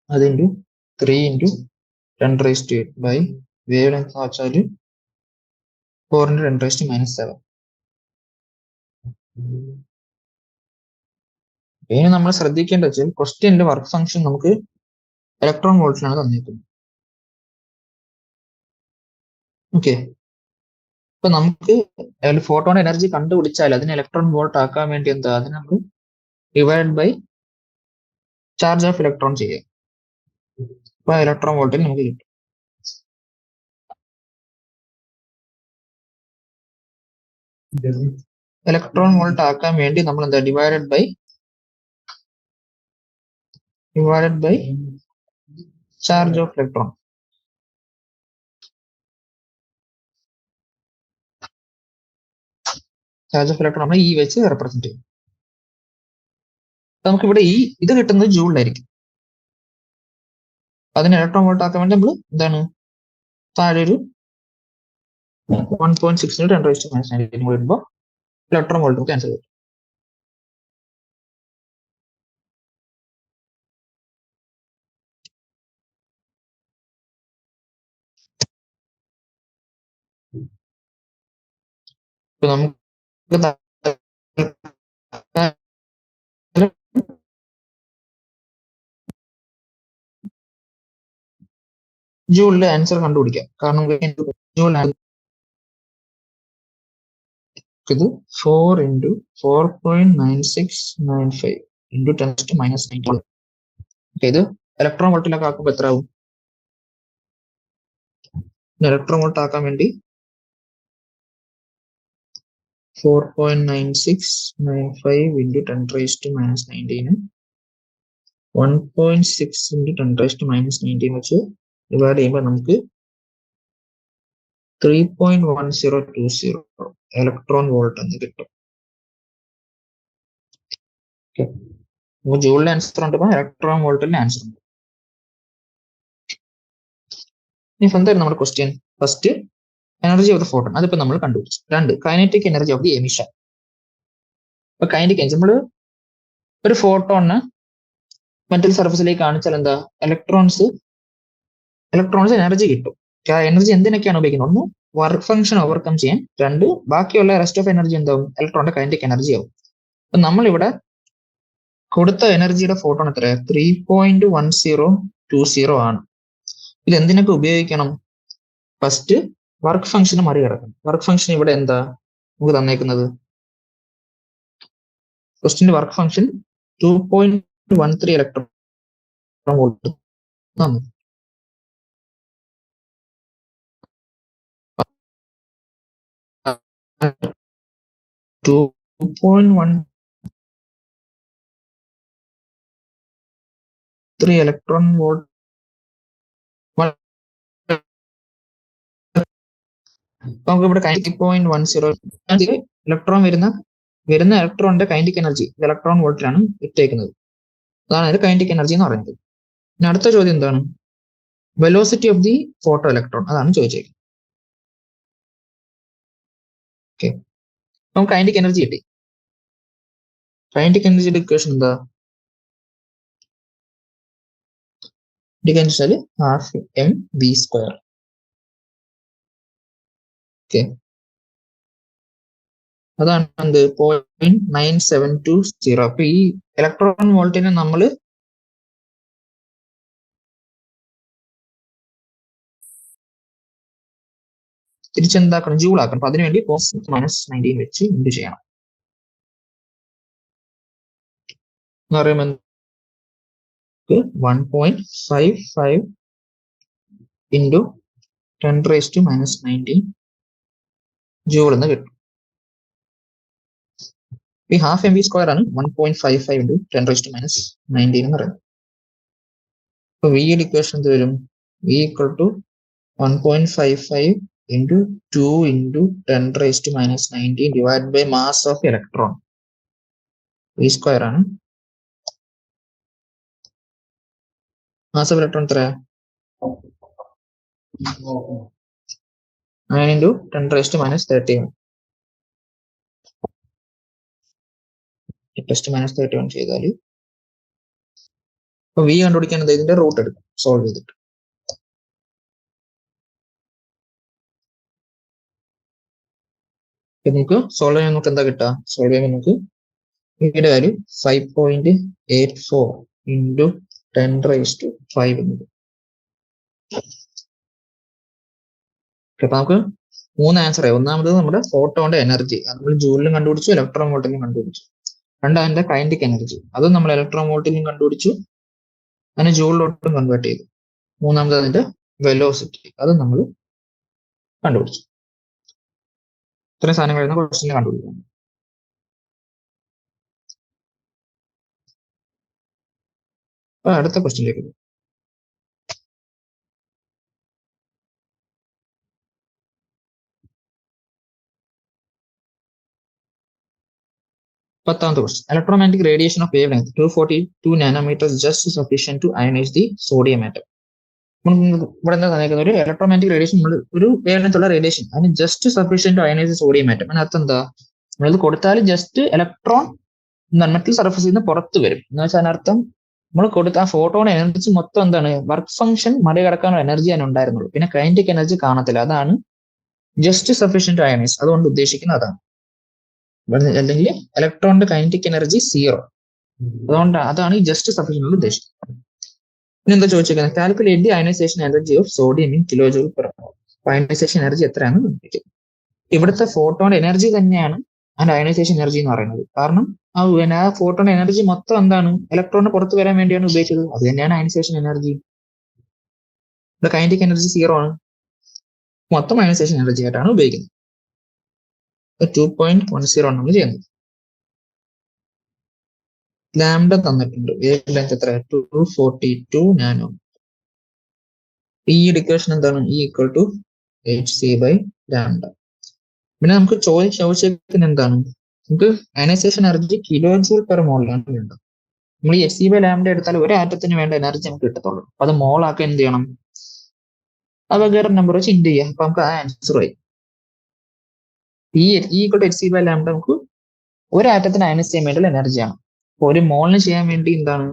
[SPEAKER 1] അത് into 3 into 10⁻8 by wave length വെച്ചാൽ 4 into 10⁻⁷. ഇനി നമ്മൾ ശ്രദ്ധിക്കേണ്ട വെച്ചാൽ ക്വസ്റ്റ്യനിലെ വർക്ക് ഫംഗ്ഷൻ നമുക്ക് ഇലക്ട്രോൺ വോൾട്ടിലാണ് തന്നിരിക്കുന്നത്. ഓക്കെ, ഇപ്പൊ നമുക്ക് ഫോട്ടോൺ എനർജി കണ്ടുപിടിച്ചാൽ അതിന് ഇലക്ട്രോൺ വോൾട്ട് ആക്കാൻ വേണ്ടി എന്താ? അതിന് നമ്മൾ divide by charge of electron ചെയ്യാം. അപ്പൊ ഇലക്ട്രോൺ വോൾട്ടിൽ നമുക്ക് കിട്ടും. ഇലക്ട്രോൺ വോൾട്ട് ആക്കാൻ വേണ്ടി നമ്മൾ എന്താ? Divided by charge of electron. Charge of electron നമ്മൾ ഈ വെച്ച് റെപ്രസെന്റ് ചെയ്യും. നമുക്ക് ഇവിടെ ഈ ഇത് കിട്ടുന്നത് ജൂളിലായിരിക്കും. അതിന് ഇലക്ട്രോൺ വോൾട്ട് ആക്കാൻ വേണ്ടി നമ്മൾ എന്താണ്? താഴെ ഒരു 1.6 into 10⁻⁻19 വരുമ്പോൾ ഇലക്ട്രോൺ വോൾട്ട് ക്യാൻസൽ ചെയ്യും. ഇപ്പൊ നമുക്ക് ജൂളിലെ ആൻസർ കണ്ടുപിടിക്കാം. കാരണം ഇത് 4 into 4.9695 into 10⁻⁻19. ഇത് ഇലക്ട്രോൺ വോൾട്ടിലൊക്കെ ആക്കുമ്പോൾ എത്ര ആവും? ഇലക്ട്രോൺ വോൾട്ട് ആക്കാൻ വേണ്ടി 4.9695 into 10⁻⁻19 1.6 into 10⁻⁻19 വെച്ച് ഡിവൈഡ് ചെയ്യുമ്പോൾ നമുക്ക് 3.1020 ഇലക്ട്രോൺ വോൾട്ട് എന്ന് കിട്ടും. ജൂളിലെ ആൻസർ ഉണ്ട്, ഇലക്ട്രോൺ വോൾട്ടിലെ ആൻസർ ഉണ്ട്. ഇനി എന്തായിരുന്നു നമ്മുടെ question? First energy of the photon, അതിപ്പോ നമ്മൾ കണ്ടുപിടിച്ചു. 2, kinetic energy of the emission. അപ്പൊ കൈനറ്റിക് എനർജി നമ്മൾ ഒരു ഫോട്ടോണിന് മെറ്റൽ സർഫസിലേക്ക് കാണിച്ചാൽ എന്താ? ഇലക്ട്രോൺസ് എനർജി കിട്ടും. എനർജി എന്തിനൊക്കെയാണ് ഉപയോഗിക്കുന്നത്? 1, വർക്ക് ഫംഗ്ഷൻ ഓവർകം ചെയ്യാൻ. 2, ബാക്കിയുള്ള റെസ്റ്റ് ഓഫ് എനർജി എന്താവും? ഇലക്ട്രോണിന്റെ കൈനറ്റിക് എനർജി ആവും. നമ്മളിവിടെ കൊടുത്ത എനർജിയുടെ ഫോട്ടോൺ എത്രയാ? 3.1020 ആണ്. ഇത് എന്തിനൊക്കെ ഉപയോഗിക്കണം? ഫസ്റ്റ് വർക്ക് ഫംഗ്ഷന് മറികടക്കണം. വർക്ക് ഫംഗ്ഷൻ ഇവിടെ എന്താ നമുക്ക് തന്നേക്കുന്നത്? ക്വസ്റ്റിന്റെ വർക്ക് ഫംഗ്ഷൻ 2.13 ഇലക്ട്രോൺ വോൾട്ട് തന്നു. ഇലക്ട്രോൺ വോൾട്ട് നമുക്ക് ഇവിടെ കൈനറ്റിക് 0.10 ഇലക്ട്രോൺ വരുന്ന ഇലക്ട്രോണിന്റെ കൈനറ്റിക് എനർജി ഇലക്ട്രോൺ വോൾട്ടിലാണ് ഇട്ടേക്കുന്നത്. അതാണ് അതിന്റെ കൈനറ്റിക് എനർജി എന്ന് പറയുന്നത്. ഇനി അടുത്ത ചോദ്യം എന്താണ്? Velocity of the photo electron, അതാണ് ചോദിച്ചേക്കുന്നത്. ഓക്കെ, നമുക്ക് കൈനറ്റിക് എനർജി കിട്ടി. കൈനറ്റിക് എനർജിയുടെ ഇക്വേഷൻ എന്താ? വെച്ചാൽ ½ mv². ഓക്കെ, അതാണ് എന്ത്? 0.9720. അപ്പൊ ഈ ഇലക്ട്രോൺ വോൾട്ടിനെ നമ്മൾ തിരിച്ചെന്താക്കണം? ജൂൾ ആക്കണം. അപ്പൊ അതിനുവേണ്ടി -19 വെച്ച് എന്ത് ചെയ്യണം എന്ന് പറയുമ്പോൾ 1.55 into 10⁻⁻19 ജൂൾ എന്ന് കിട്ടും. ഈ ½ mv² ആണ് 1.55 into 10⁻⁻19 എന്ന് പറയുന്നത്. അപ്പൊ വിയുടെ ഇക്വേഷൻ എന്ത് വരും? v = 1.55 into 2 into 10⁻⁻19 divided by mass of electron. v² ആണ്. മാസ് ഓഫ് ഇലക്ട്രോൺ എത്രയാ? 9 into 10⁻⁻31. 10⁻31 ചെയ്താൽ അപ്പൊ v കണ്ടുപിടിക്കാൻ എന്താ? ഇതിന്റെ റൂട്ട് എടുക്കും സോൾവ് ചെയ്തിട്ട്. നമുക്ക് സോൾവ് ചെയ്യാൻ നമുക്ക് എന്താ കിട്ടുക? സോൾവ് ചെയ്യുമ്പോൾ നമുക്ക് വിയുടെ വാല്യൂ 5.84 into 10⁻⁵. അപ്പൊ നമുക്ക് 3 ആൻസർ ആയി. ഒന്നാമത് നമ്മുടെ ഫോട്ടോന്റെ എനർജി, നമ്മൾ ജൂളിലും കണ്ടുപിടിച്ചു, ഇലക്ട്രോൺ വോൾട്ടിലും കണ്ടുപിടിച്ചു. രണ്ടാമത്തെ കൈനറ്റിക് എനർജി, അതും നമ്മൾ ഇലക്ട്രോൺ വോൾട്ടിലും കണ്ടുപിടിച്ചു, അതിനെ ജൂളിലോട്ടും കൺവേർട്ട് ചെയ്തു. മൂന്നാമത് അതിന്റെ വെലോസിറ്റി, അതും നമ്മൾ കണ്ടുപിടിച്ചു. ഇത്രയും സാധനങ്ങൾ ക്വസ്റ്റ്യൻ കണ്ടുപിടിക്കണം. അപ്പൊ അടുത്ത ക്വസ്റ്റ്യനിലേക്ക് പോകും. 10th question. Electromagnetic radiation of wavelength 242 nanometers just sufficient to ionize the sodium atom. ഇവിടെ എന്താ തന്നിരിക്കുന്നത്? ഒരു ഇലക്ട്രോമാഗ്നറ്റിക് റേഡിയേഷൻ, നമ്മൾ ഒരു വേവ്ലെങ്ത് ഉള്ള റേഡിയേഷൻ, അതിന് just sufficient to ionise sodium atom. അതിനർത്ഥം എന്താ? നമ്മളിത് കൊടുത്താൽ ജസ്റ്റ് ഇലക്ട്രോൺ മെറ്റൽ സർഫസിൽ നിന്ന് പുറത്ത് വരും എന്ന് വെച്ചാൽ അതിനർത്ഥം നമ്മൾ കൊടുത്ത ആ ഫോട്ടോയുടെ എനർജി മൊത്തം എന്താണ്? വർക്ക് ഫംഗ്ഷൻ മറികടക്കാനുള്ള എനർജി അതിന് ഉണ്ടായിരുന്നുള്ളൂ. പിന്നെ കൈനറ്റിക് എനർജി കാണത്തില്ല. അതാണ് ജസ്റ്റ് സഫീഷ്യന്റ് ടു അയനൈസ്. അതുകൊണ്ട് ഉദ്ദേശിക്കുന്നത് അതാണ്. അല്ലെങ്കിൽ ഇലക്ട്രോണിന്റെ കൈനറ്റിക് എനർജി 0. അതുകൊണ്ട് അതാണ് ഈ ജസ്റ്റ് സഫീഷ്യന്റ് ഉദ്ദേശിക്കുന്നത്. പിന്നെ എന്താ ചോദിച്ചിരിക്കുന്നത്? Calculate the ionisation energy of sodium in കിലോജൂൾ per mole. Ionisation energy എത്രയാണെന്ന് കണ്ടുപിടിക്കും. ഇവിടുത്തെ ഫോട്ടോന്റെ എനർജി തന്നെയാണ് അതിന്റെ അയനൈസേഷൻ എനർജി എന്ന് പറയുന്നത്. കാരണം ആ ഫോട്ടോന്റെ എനർജി മൊത്തം എന്താണ്? ഇലക്ട്രോണിന് പുറത്ത് വരാൻ വേണ്ടിയാണ് ഉപയോഗിച്ചത്. അത് തന്നെയാണ് അയനൈസേഷൻ എനർജി. ഇവിടെ കൈനറ്റിക് എനർജി 0 ആണ്. മൊത്തം അയനൈസേഷൻ എനർജി ആയിട്ടാണ് ഉപയോഗിക്കുന്നത്. 2.10 ആണ് നമ്മൾ ചെയ്യുന്നത്. ലാംഡ തന്നിട്ടുണ്ട്. വേവ് ലെങ്ത് എത്ര? 242 നാനോ. ഈ ഇക്വേഷൻ എന്താണ്? E = hc/λ. പിന്നെ നമുക്ക് ചോദിച്ചിരിക്കുന്നത് എന്താണ്? നമുക്ക് ionization energy kilo joule per മോളിലാണ് വേണ്ടത്. നമ്മൾ ഈ hc/λ എടുത്താൽ ഒരു ആറ്റത്തിന് വേണ്ട എനർജി നമുക്ക് കിട്ടത്തുള്ളൂ. അപ്പൊ അത് മോളാക്കാൻ എന്ത് ചെയ്യണം? അവഗാഡ്രോ നമ്പർ വെച്ച് ഇൻഡ് ചെയ്യാം. അപ്പൊ നമുക്ക് ആ ആൻസർ ആയി. E = hc/λ നമുക്ക് ഒരു ആറ്റത്തിന് അയനൈസ് ചെയ്യാൻ വേണ്ടിയുള്ള എനർജിയാണ്. ഒരു മോളിന് ചെയ്യാൻ വേണ്ടി എന്താണ്?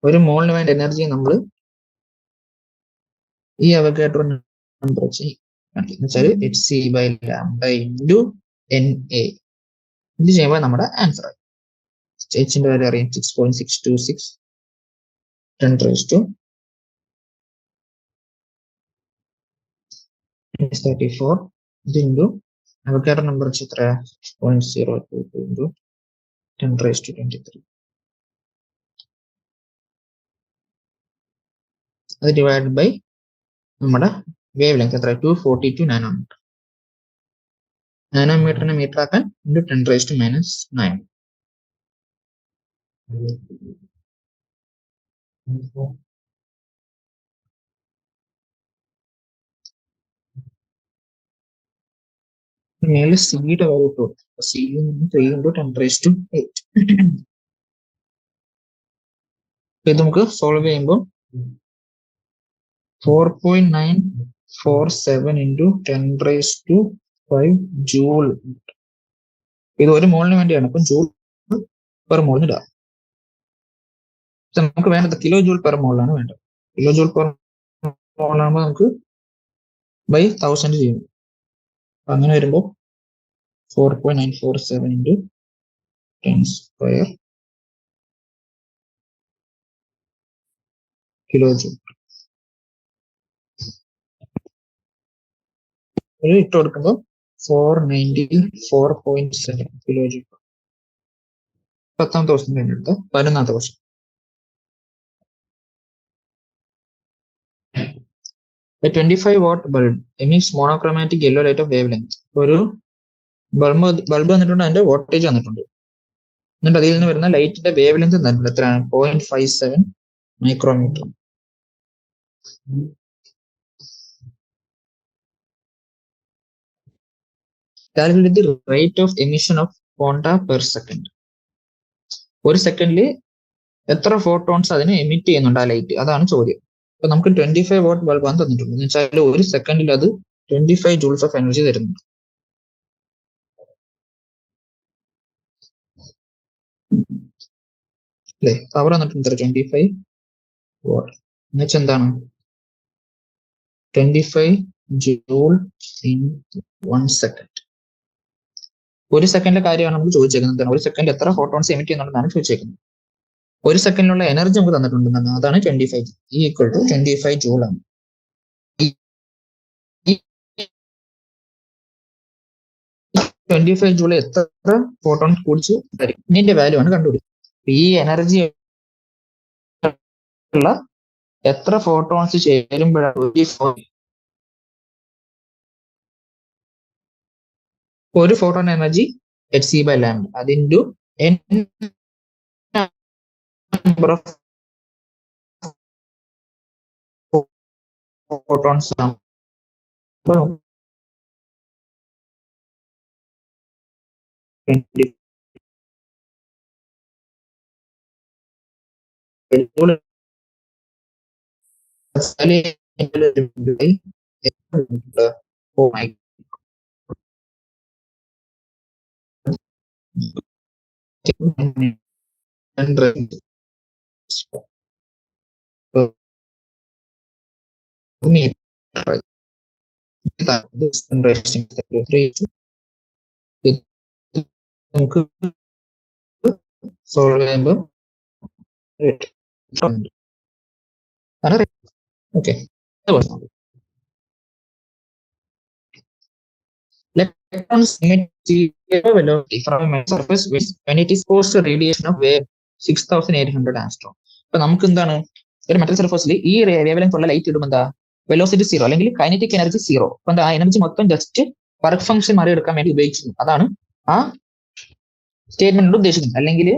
[SPEAKER 1] ഒരു മോളിന് വേണ്ട എനർജി നമ്മൾ ഈ അവഗാഡ്രോ നമ്പർ വെച്ച് വെച്ചാൽ hc/λ × Na. ഇത് ചെയ്യുമ്പോൾ നമ്മുടെ ആൻസർ ആയി. എച്ചിന്റെ വാല്യൂ അറിയാം 6.626 10⁻34 ഇത് ഇൻറ്റു അവക്കാരുടെ നമ്പർ വെച്ച് എത്ര 6.022 ഇൻറ്റു 10⁻23 അത് ഡിവൈഡ് ബൈ നമ്മുടെ വേവ് ലെങ്ത് എത്ര 242 നാനോമീറ്റർ. നാനോമീറ്ററിനെ മീറ്റർ ആക്കാൻ ഇൻറ്റു 10⁻⁻9. മേലെ സിയുടെ വാല്യൂ ഇട്ടു. സിയിൽ നിന്ന് 3 ഇൻറ്റു 10⁻8. ഇത് നമുക്ക് സോൾവ് ചെയ്യുമ്പോൾ 4.947 ഇൻറ്റു 10⁻5 ജൂൾ. ഇത് ഒരു മോളിന് വേണ്ടിയാണ്. അപ്പം ജൂൾ പെർ മോളിന് ഇടാം. നമുക്ക് വേണ്ടത് കിലോ ജൂൾ പെർ മോളിലാണ് വേണ്ടത്. കിലോ ജൂൾ പെർ മോളാകുമ്പോൾ നമുക്ക് ബൈ 1000 ചെയ്യും. അങ്ങനെ വരുമ്പോൾ 4.947 ഇൻറ്റു 10² കിലോ ജൂൾ. ഇട്ട് കൊടുക്കുമ്പോൾ 494.7 കിലോ ജൂൾ. 10ാമത്തെ ക്വസ്റ്റ്യൻ കഴിഞ്ഞെടുത്ത് 11ാമത്തെ question. A 25-watt bulb emits monochromatic yellow light of wavelength. ഒരു ബൾബ് വന്നിട്ടുണ്ട്, അതിന്റെ വോൾട്ടേജ് വന്നിട്ടുണ്ട്. എന്നിട്ട് അതിൽ നിന്ന് വരുന്ന ലൈറ്റിന്റെ വേവ് ലെങ്ത് തന്നിട്ടുണ്ട്. എത്രയാണ് 0.57 micrometer. Calculate the rate of emission of quanta per second. ഒരു സെക്കൻഡിൽ എത്ര ഫോട്ടോൺസ് അതിനെ എമിറ്റ് ചെയ്യുന്നുണ്ട് ആ ലൈറ്റ്, അതാണ് ചോദ്യം. അപ്പൊ നമുക്ക് 25 വാട്ട് ബൾബാണ് തന്നിട്ടുണ്ട്. എന്ന് വെച്ചാൽ ഒരു സെക്കൻഡിൽ അത് 25 ജൂൾസ് ഓഫ് എനർജി തരുന്നുണ്ട്. അല്ലേ? പവർ വന്നിട്ടുണ്ട് 25 വാട്ട്. എന്നുവെച്ചാൽ എന്താണ് 25 ജൂൾ ഇൻ 1 സെക്കൻഡ്. ഒരു സെക്കൻഡിലെ കാര്യമാണ് നമുക്ക് ചോദിച്ചേക്കുന്നത്. ഒരു സെക്കൻഡ് എത്ര ഫോട്ടോൺസ് എമിറ്റ് ചെയ്യുന്നുണ്ടെന്നാണ് ചോദിച്ചേക്കുന്നത്. ഒരു സെക്കൻഡിലുള്ള എനർജി നമുക്ക് തന്നിട്ടുണ്ടെന്നാണ്. അതാണ് 25 ഈക്വൽ ടു 25 ജൂൾ ആണ്. 25 ജൂൾ എത്ര ഫോട്ടോൺസ് കുടിച്ച് തരും, ഇതിന്റെ വാല്യൂ ആണ് കണ്ടുപിടിക്കുന്നത്. ഈ എനർജി ഉള്ള എത്ര ഫോട്ടോൺസ് ചേരുമ്പോഴാണ് ഒരു photon energy hc/λ. അതിൻറ്റു number of photons oh my നമുക്ക് സോൾവ് ചെയ്യുമ്പോൾ okay. Electrons emit zero velocity from a surface when it is exposed to radiation of wave 6800 angstrom. അപ്പൊ നമുക്ക് എന്താണ് ഒരു മെറ്റൽ സർഫസിൽ ഈ വേവ് ലെങ്ത് ഉള്ള ലൈറ്റ് ഇടുമ്പോൾ എന്താ വെലോസിറ്റി സീറോ അല്ലെങ്കിൽ കൈനറ്റിക് എനർജി സീറോ. അപ്പൊ എന്താ ആ എനർജി മൊത്തം ജസ്റ്റ് വർക്ക് ഫംഗ്ഷൻ മറികടക്കാൻ വേണ്ടി ഉപയോഗിക്കുന്നു. അതാണ് ആ സ്റ്റേറ്റ്മെന്റ് ഉദ്ദേശിക്കുന്നത്. അല്ലെങ്കിൽ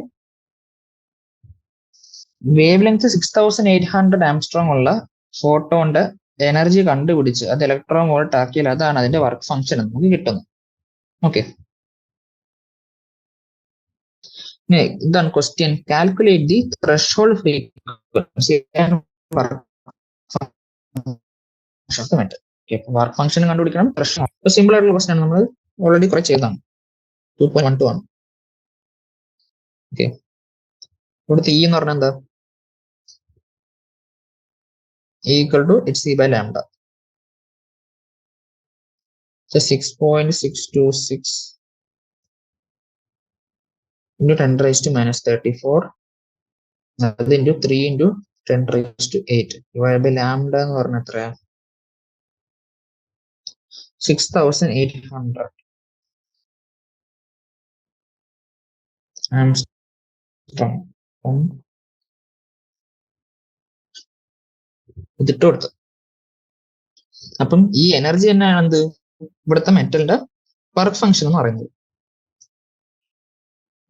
[SPEAKER 1] വേവ് ലെങ്ത് 6800 ആംസ്ട്രോങ് ഉള്ള ഫോട്ടോന്റെ എനർജി കണ്ടുപിടിച്ച് അത് ഇലക്ട്രോൺ വോൾട്ട് ആക്കിയാൽ അതാണ് അതിന്റെ വർക്ക് ഫംഗ്ഷൻ നമുക്ക് കിട്ടുന്നത്. ഓക്കെ, ഇതാണ് question. Calculate the threshold frequency work function കണ്ടുപിടിക്കണം. ത്രെഷോൾഡ് സിമ്പിൾ ആയിട്ടുള്ള ക്വസ്റ്റ്യൻ ആണ്, നമ്മൾ ഓൾറെഡി കുറെ ചെയ്തതാണ്. 2.12 ആണ്. ഓക്കെ, ഇവിടുത്തെ ഇ എന്ന് പറഞ്ഞാൽ എന്താ equal to hc/λ. 6.626 into 10 raised to minus 34 അത് into 3 into 10 raised to 8 divided by lambda എന്ന് പറഞ്ഞ എത്രയാ 6800 ആംസ്ട്രോങ്. ഇതിട്ട് കൊടുത്തു. അപ്പം ഈ എനർജി തന്നെയാണ് എന്ത് ഇവിടുത്തെ മെറ്റലിന്റെ വർക്ക് ഫംഗ്ഷൻ എന്ന് പറയുന്നത്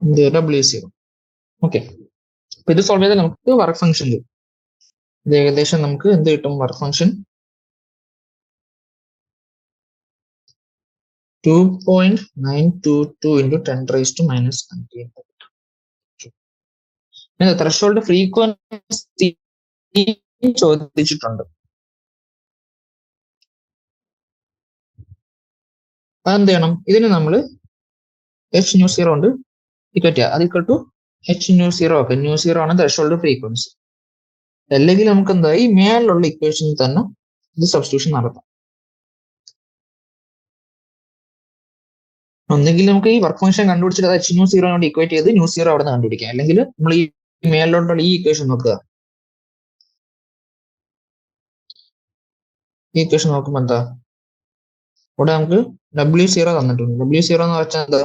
[SPEAKER 1] W0. ഓക്കെ, അപ്പൊ ഇത് സോൾവ് ചെയ്താൽ നമുക്ക് വർക്ക് ഫംഗ്ഷൻ കിട്ടും. ഇത് ഏകദേശം നമുക്ക് എന്ത് കിട്ടും work function 2.922 into 10 raised to minus 19. Threshold frequency ചോദിച്ചിട്ടുണ്ട്. അതെന്ത് ചെയ്യണം, ഇതിന് നമ്മൾ h0 കൊണ്ട് ഇക്വേറ്റ് ചെയ്യുക. അത് ഈക്വൽ ടു h0 ഒക്കെ. ന്യൂ0 ആണ് ത്രെഷോൾഡ് ഫ്രീക്വൻസി. അല്ലെങ്കിൽ നമുക്ക് എന്താ ഈ മേലുള്ള ഇക്വേഷനിൽ തന്നെ ഇത് സബ്സ്റ്റിറ്റ്യൂഷൻ നടത്താം. ഒന്നെങ്കിൽ നമുക്ക് ഈ വർക്ക് ഫംഗ്ഷൻ കണ്ടുപിടിച്ചിട്ട് അത് h0 കൊണ്ട് ഇക്വേറ്റ് ചെയ്ത് ന്യൂ0 അവിടെ നിന്ന് കണ്ടുപിടിക്കാം. അല്ലെങ്കിൽ നമ്മൾ ഈ മേലോട്ടുള്ള ഈ ഇക്വേഷൻ നോക്കുക. ഈ ഇക്വേഷൻ നോക്കുമ്പോൾ എന്താ ഇവിടെ നമുക്ക് W0 തന്നിട്ടുണ്ട്. W0 എന്ന് വെച്ചാൽ എന്താ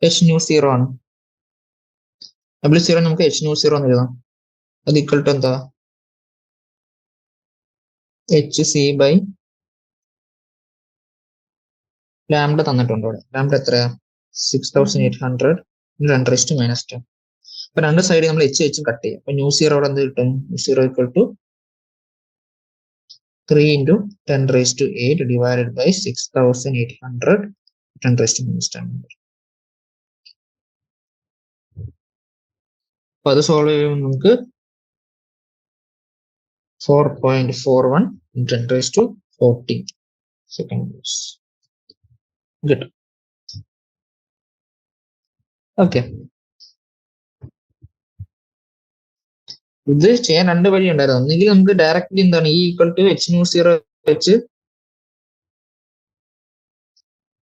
[SPEAKER 1] h0 ആണ്. W0 നമുക്ക് h0 എന്ന് എഴുതാം. അത് ഈക്വൽ ടു എന്താ hc ബൈ ലാംഡ തന്നിട്ടുണ്ട് ഇവിടെ. ലാംഡ എത്രയാ 6800 10 raised to minus 10. അപ്പൊ രണ്ട് സൈഡ് നമ്മൾ h കട്ട് ചെയ്യും. അപ്പൊ ന്യൂ0 അവിടെ എന്ത് കിട്ടും, ന്യൂ0 equal to 3 into 10 raised to 8 divided by 6800 10 raised to minus 10. അപ്പൊ അത് സോൾവ് ചെയ്യുമ്പോൾ നമുക്ക് 4.41 10 raised to 14 seconds കിട്ടും. ഓക്കെ, ഇത് ചെയ്യാൻ രണ്ട് വഴി ഉണ്ടായിരുന്നു. ഒന്നെങ്കിൽ നമുക്ക് ഡയറക്റ്റ്ലി എന്താണ് ഈ ഈക്വൽ ടു h0 വെച്ച്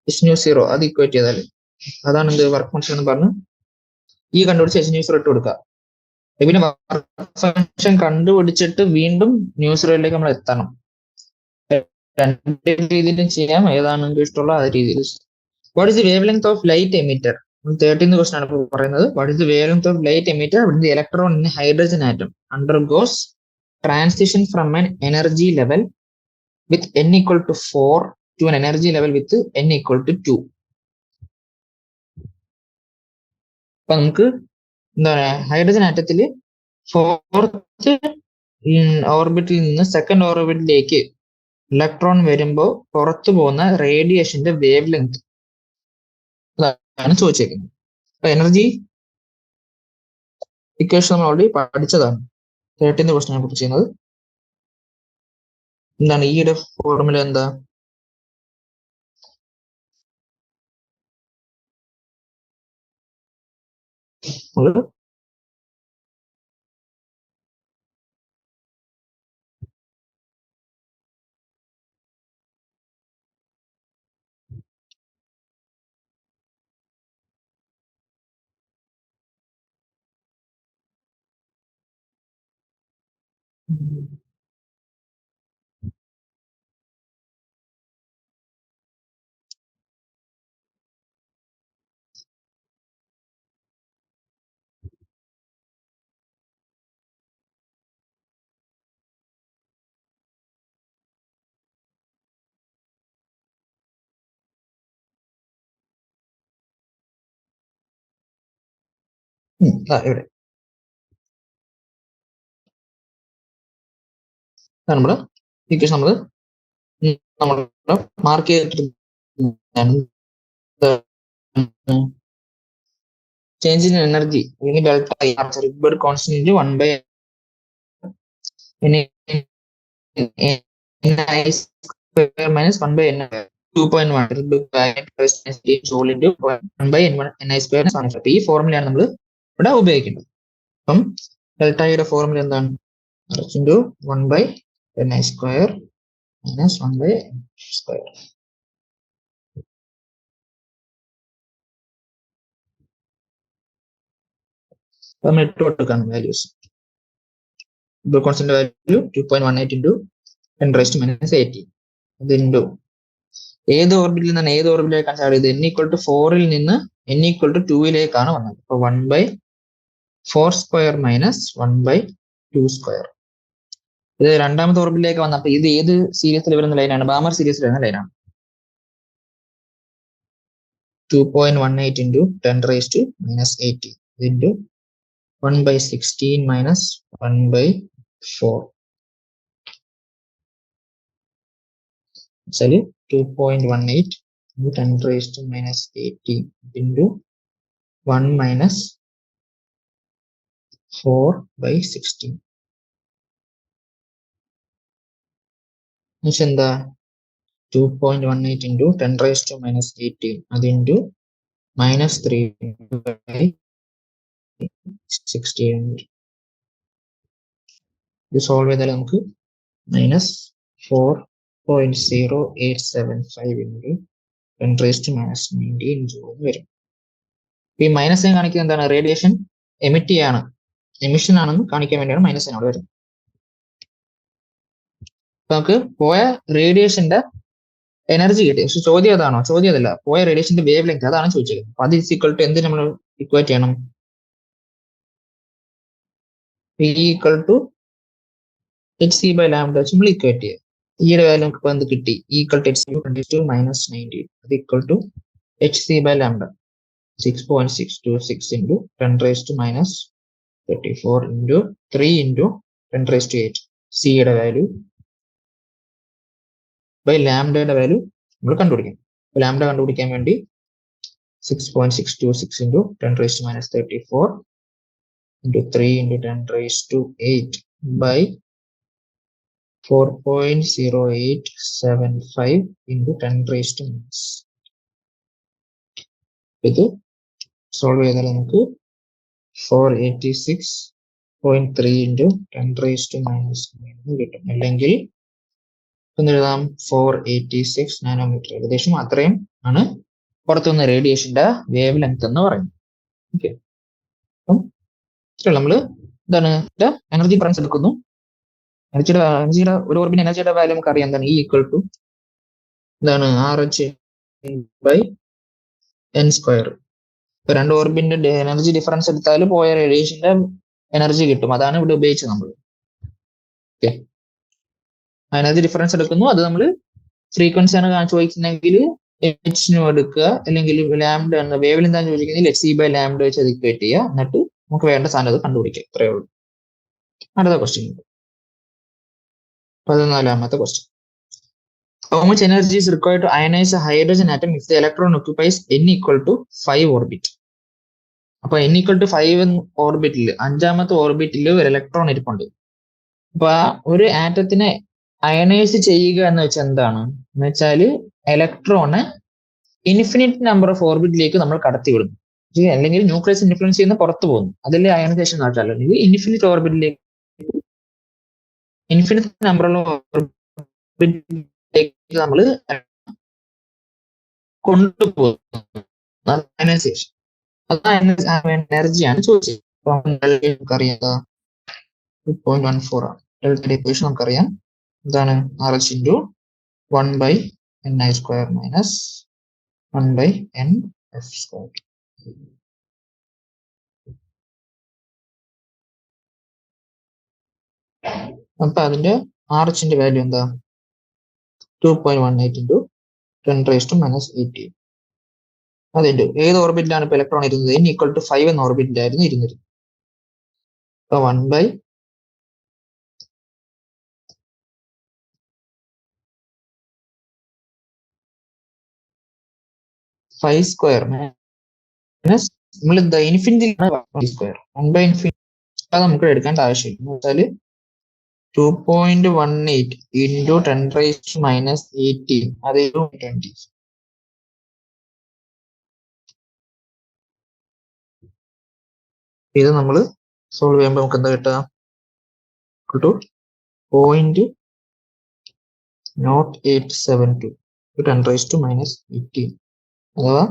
[SPEAKER 1] h0 അത് ഇക്വേറ്റ് ചെയ്താൽ അതാണ് എന്ത് വർക്ക് ഫംഗ്ഷൻ എന്ന് പറഞ്ഞ് ഈ കണ്ടുപിടിച്ച് h0 ഇട്ട് കൊടുക്കുക. പിന്നെ വർക്ക് ഫംഗ്ഷൻ കണ്ടുപിടിച്ചിട്ട് വീണ്ടും ന്യൂ0യിലേക്ക് നമ്മൾ എത്തണം. രണ്ട് രീതിയിലും ചെയ്യാം, ഏതാണ് നിങ്ങൾക്ക് ഇഷ്ടമുള്ള ആ രീതിയിൽ. What is the wave length of light emitter? 13th question ആണ് പറയുന്നത്. What is the wave length of light emitter when the electron in a hydrogen atom undergoes transition from an energy level with n equal to 4 to an energy level with n equal to 2? അപ്പൊ നമുക്ക് എന്താണ് ഹൈഡ്രജൻ ആറ്റത്തില് 4th ഓർബിറ്റിൽ നിന്ന് 2nd ഓർബിറ്റിലേക്ക് ഇലക്ട്രോൺ വരുമ്പോൾ പുറത്തു പോകുന്ന റേഡിയേഷന്റെ വേവ് ലെങ്ത് ആണ് ചോദിച്ചേക്കുന്നത്. അപ്പൊ എനർജി ഇക്വേഷൻ നമ്മൾ ഓൾറെഡി പഠിച്ചതാണ്. 13th ക്വസ്റ്റ്യനെ കുറിച്ച് ചെയ്യുന്നത് എന്താണ് ഈയുടെ ഫോർമുല എന്താ ഇവിടെ നമ്മള് ഇക്വേഷൻ നമ്മൾ മാർക്ക് ചെയ്തിട്ട് ചേഞ്ച് ഇൻ എനർജി അല്ലെങ്കിൽ delta required constant 1/n minus 1/n 2.1 joule into 1/n square. ഈ ഫോർമുലയാണ് നമ്മൾ ഇവിടെ ഉപയോഗിക്കുന്നത്. അപ്പം ഡെൽറ്റയുടെ ഫോർമുല എന്താണ് into 1/n square minus 1/n square. നമ്മൾ ഇട്ട് കൊടുക്കാം വാല്യൂസ്. ഇപ്പോൾ constant value 2.18 into 10 raised to minus 18. അത് ഇൻറ്റു ഏത് ഓർബിറ്റിൽ നിന്നാണ് ഏത് ഓർബിറ്റിലേക്കാണ് ചാടിയത്? n equal to 4-ൽ നിന്ന് n equal to 2-ലേക്കാണ് വന്നത്. അപ്പോൾ 1/4² minus 1/2². ഇത് രണ്ടാമത്തെ ഓർബിറ്റിലേക്ക് വന്നപ്പോൾ ഇത് ഏത് സീരീസിൽ വരുന്ന ലൈനാണ്? ബാമർ സീരീസിൽ വരുന്ന ലൈനാണ്. 2.18 into 10 raised to minus 18 into 1/16 minus 1/4. Actually 2.18 into 10 raised to minus 18 into 1 minus 4/16. Which എന്താ? 2.18 into 10 raised to minus 18 അത് into minus 3/16. ഇത് സോൾവ് ചെയ്താൽ നമുക്ക് minus 4.0875 into 10 raised to minus 19 joule വരും. ഈ മൈനസ് സൈൻ കാണിക്കുന്നത് എന്താണ്? റേഡിയേഷൻ എമിറ്റ് ചെയ്യാണ്, എമിഷൻ ആണെന്ന് കാണിക്കാൻ വേണ്ടിയാണ് മൈനസ് സൈൻ അവിടെ വരുന്നത്. നമുക്ക് പോയ റേഡിയേഷന്റെ എനർജി കിട്ടി. പക്ഷെ ചോദ്യം അതാണോ? ചോദ്യം അതല്ല. പോയ റേഡിയേഷന്റെ വേവ് ലെങ്ത് അതാണ് ചോദിച്ചത്. അപ്പൊ അത് ഈക്വൽ ടു എന്ത് നമ്മൾ ഇക്വേറ്റ് ചെയ്യണം? P equal to hc/λ വെച്ച് നമ്മൾ ഇക്വേറ്റ് ചെയ്യുക. ഈയുടെ വാല്യൂ നമുക്ക് ഇപ്പൊ എന്ത് കിട്ടി? ഈക്വൽ ടു hc minus 19 അത് equal to hc/λ 6.626 into 10 raised to minus 34 into 3 into 10 raised to 8. സിയുടെ വാല്യൂ ബൈ ലാംഡയുടെ വാല്യൂ നമ്മൾ കണ്ടുപിടിക്കും. ലാംഡ കണ്ടുപിടിക്കാൻ വേണ്ടി 6.626 into 10 raised to minus 34 into 3 into 10 raised to 8 by 4.0875 into 10 raised to minus. ഇത് സോൾവ് ചെയ്താൽ നമുക്ക് 486.3 into 10 raised to minus 9 കിട്ടും. അല്ലെങ്കിൽ എഴുതാം 486 നാനോമീറ്റർ. ഏകദേശം അത്രയും ആണ് പുറത്തുനിന്ന് റേഡിയേഷന്റെ വേവ് ലെങ്ത് എന്ന് പറയുന്നത്. ഓക്കെ, അപ്പം നമ്മള് എന്താണ് എനർജി ഡിഫറൻസ് എടുക്കുന്നു. എനർജിയുടെ ഒരു ഓർബിന് എനർജിയുടെ വാല്യൂ നമുക്ക് അറിയാം. എന്താണ്? E equal to എന്താണ്? RH/n². ഇപ്പൊ രണ്ട് ഓർബിന്റെ എനർജി ഡിഫറൻസ് എടുത്താൽ പോയ റേഡിയേഷന്റെ എനർജി കിട്ടും. അതാണ് ഇവിടെ ഉപയോഗിച്ചത് നമ്മൾ. ഓക്കെ, എനർജി ഡിഫറൻസ് എടുക്കുന്നു. അത് നമ്മൾ ഫ്രീക്വൻസി ആണ് ചോദിക്കുന്നെങ്കിൽ h എടുക്കുക, അല്ലെങ്കിൽ ലാംഡ എന്ന വേവിൽ എന്താണ് ചോദിക്കുന്നത് hc/λ വെച്ച് അത് ഇക്വേറ്റ് ചെയ്യുക. എന്നിട്ട് നമുക്ക് വേണ്ട സാധനം അത് കണ്ടുപിടിക്കുക. ഇത്രയേ ഉള്ളൂ. അടുത്ത ക്വസ്റ്റ്യൻ, 14ാമത്തെ question. How much energy is required to ionize a hydrogen atom if the electron occupies n equal to 5 orbit? അപ്പൊ n equal to 5 ഓർബിറ്റിൽ, 5ാമത്തെ ഓർബിറ്റിൽ ഒരു ഇലക്ട്രോൺ ഇരിപ്പുണ്ട്. അപ്പൊ ആ ഒരു ആറ്റത്തിനെ അയണൈസ് ചെയ്യുക എന്ന് വെച്ചാൽ എന്താണ് എന്ന് വെച്ചാല് ഇലക്ട്രോണ് ഇൻഫിനിറ്റ് നമ്പർ ഓഫ് ഓർബിറ്റിലേക്ക് നമ്മൾ കടത്തി വിടുന്നു. അല്ലെങ്കിൽ ന്യൂക്ലിയസ് ഇൻഫ്ലുവൻസ് ചെയ്യുന്ന പുറത്തു പോകുന്നു. അതല്ലേ അയണൈസേഷൻ നടത്താൽ. അല്ലെങ്കിൽ ഇൻഫിനിറ്റ് ഓർബിറ്റിലേക്ക്, ഇൻഫിനിറ്റ് നമ്പറുള്ള ഓർബിറ്റിലേക്ക് നമ്മൾ കൊണ്ടുപോകുന്നു. അയണൈസേഷൻ. എനർജിയാണ് ചോദിച്ചത്. നമുക്കറിയാം 2.14 ആണ്. ഡെൽറ്റയുടെ ഇക്വേഷൻ നമുക്കറിയാം. എന്താണ്? RH into 1/ni² minus 1/nf². അപ്പൊ അതിന്റെ RHന്റെ വാല്യൂ എന്താ? 2.18 into 10 raised to minus 18. അതിന്റെ ഏത് ഓർബിറ്റിലാണ് ഇപ്പൊ ഇലക്ട്രോൺ ഇരുന്നത്? n equal to 5 എന്ന ഓർബിറ്റിലായിരുന്നു ഇരുന്നത്. അപ്പൊ 1/5² മൈനസ് നമ്മൾ എന്താ ഇൻഫിനിറ്റി സ്ക്വയർ 1/infinity. അത് നമുക്ക് എടുക്കേണ്ട ആവശ്യമില്ല. എന്ന് വെച്ചാല് 2.18 into 10 raised to minus 18 അത് 20. ഇത് നമ്മൾ സോൾവ് ചെയ്യുമ്പോൾ നമുക്ക് എന്താ കിട്ടുക? 0.0872 10 raised to minus 18 അഥവാ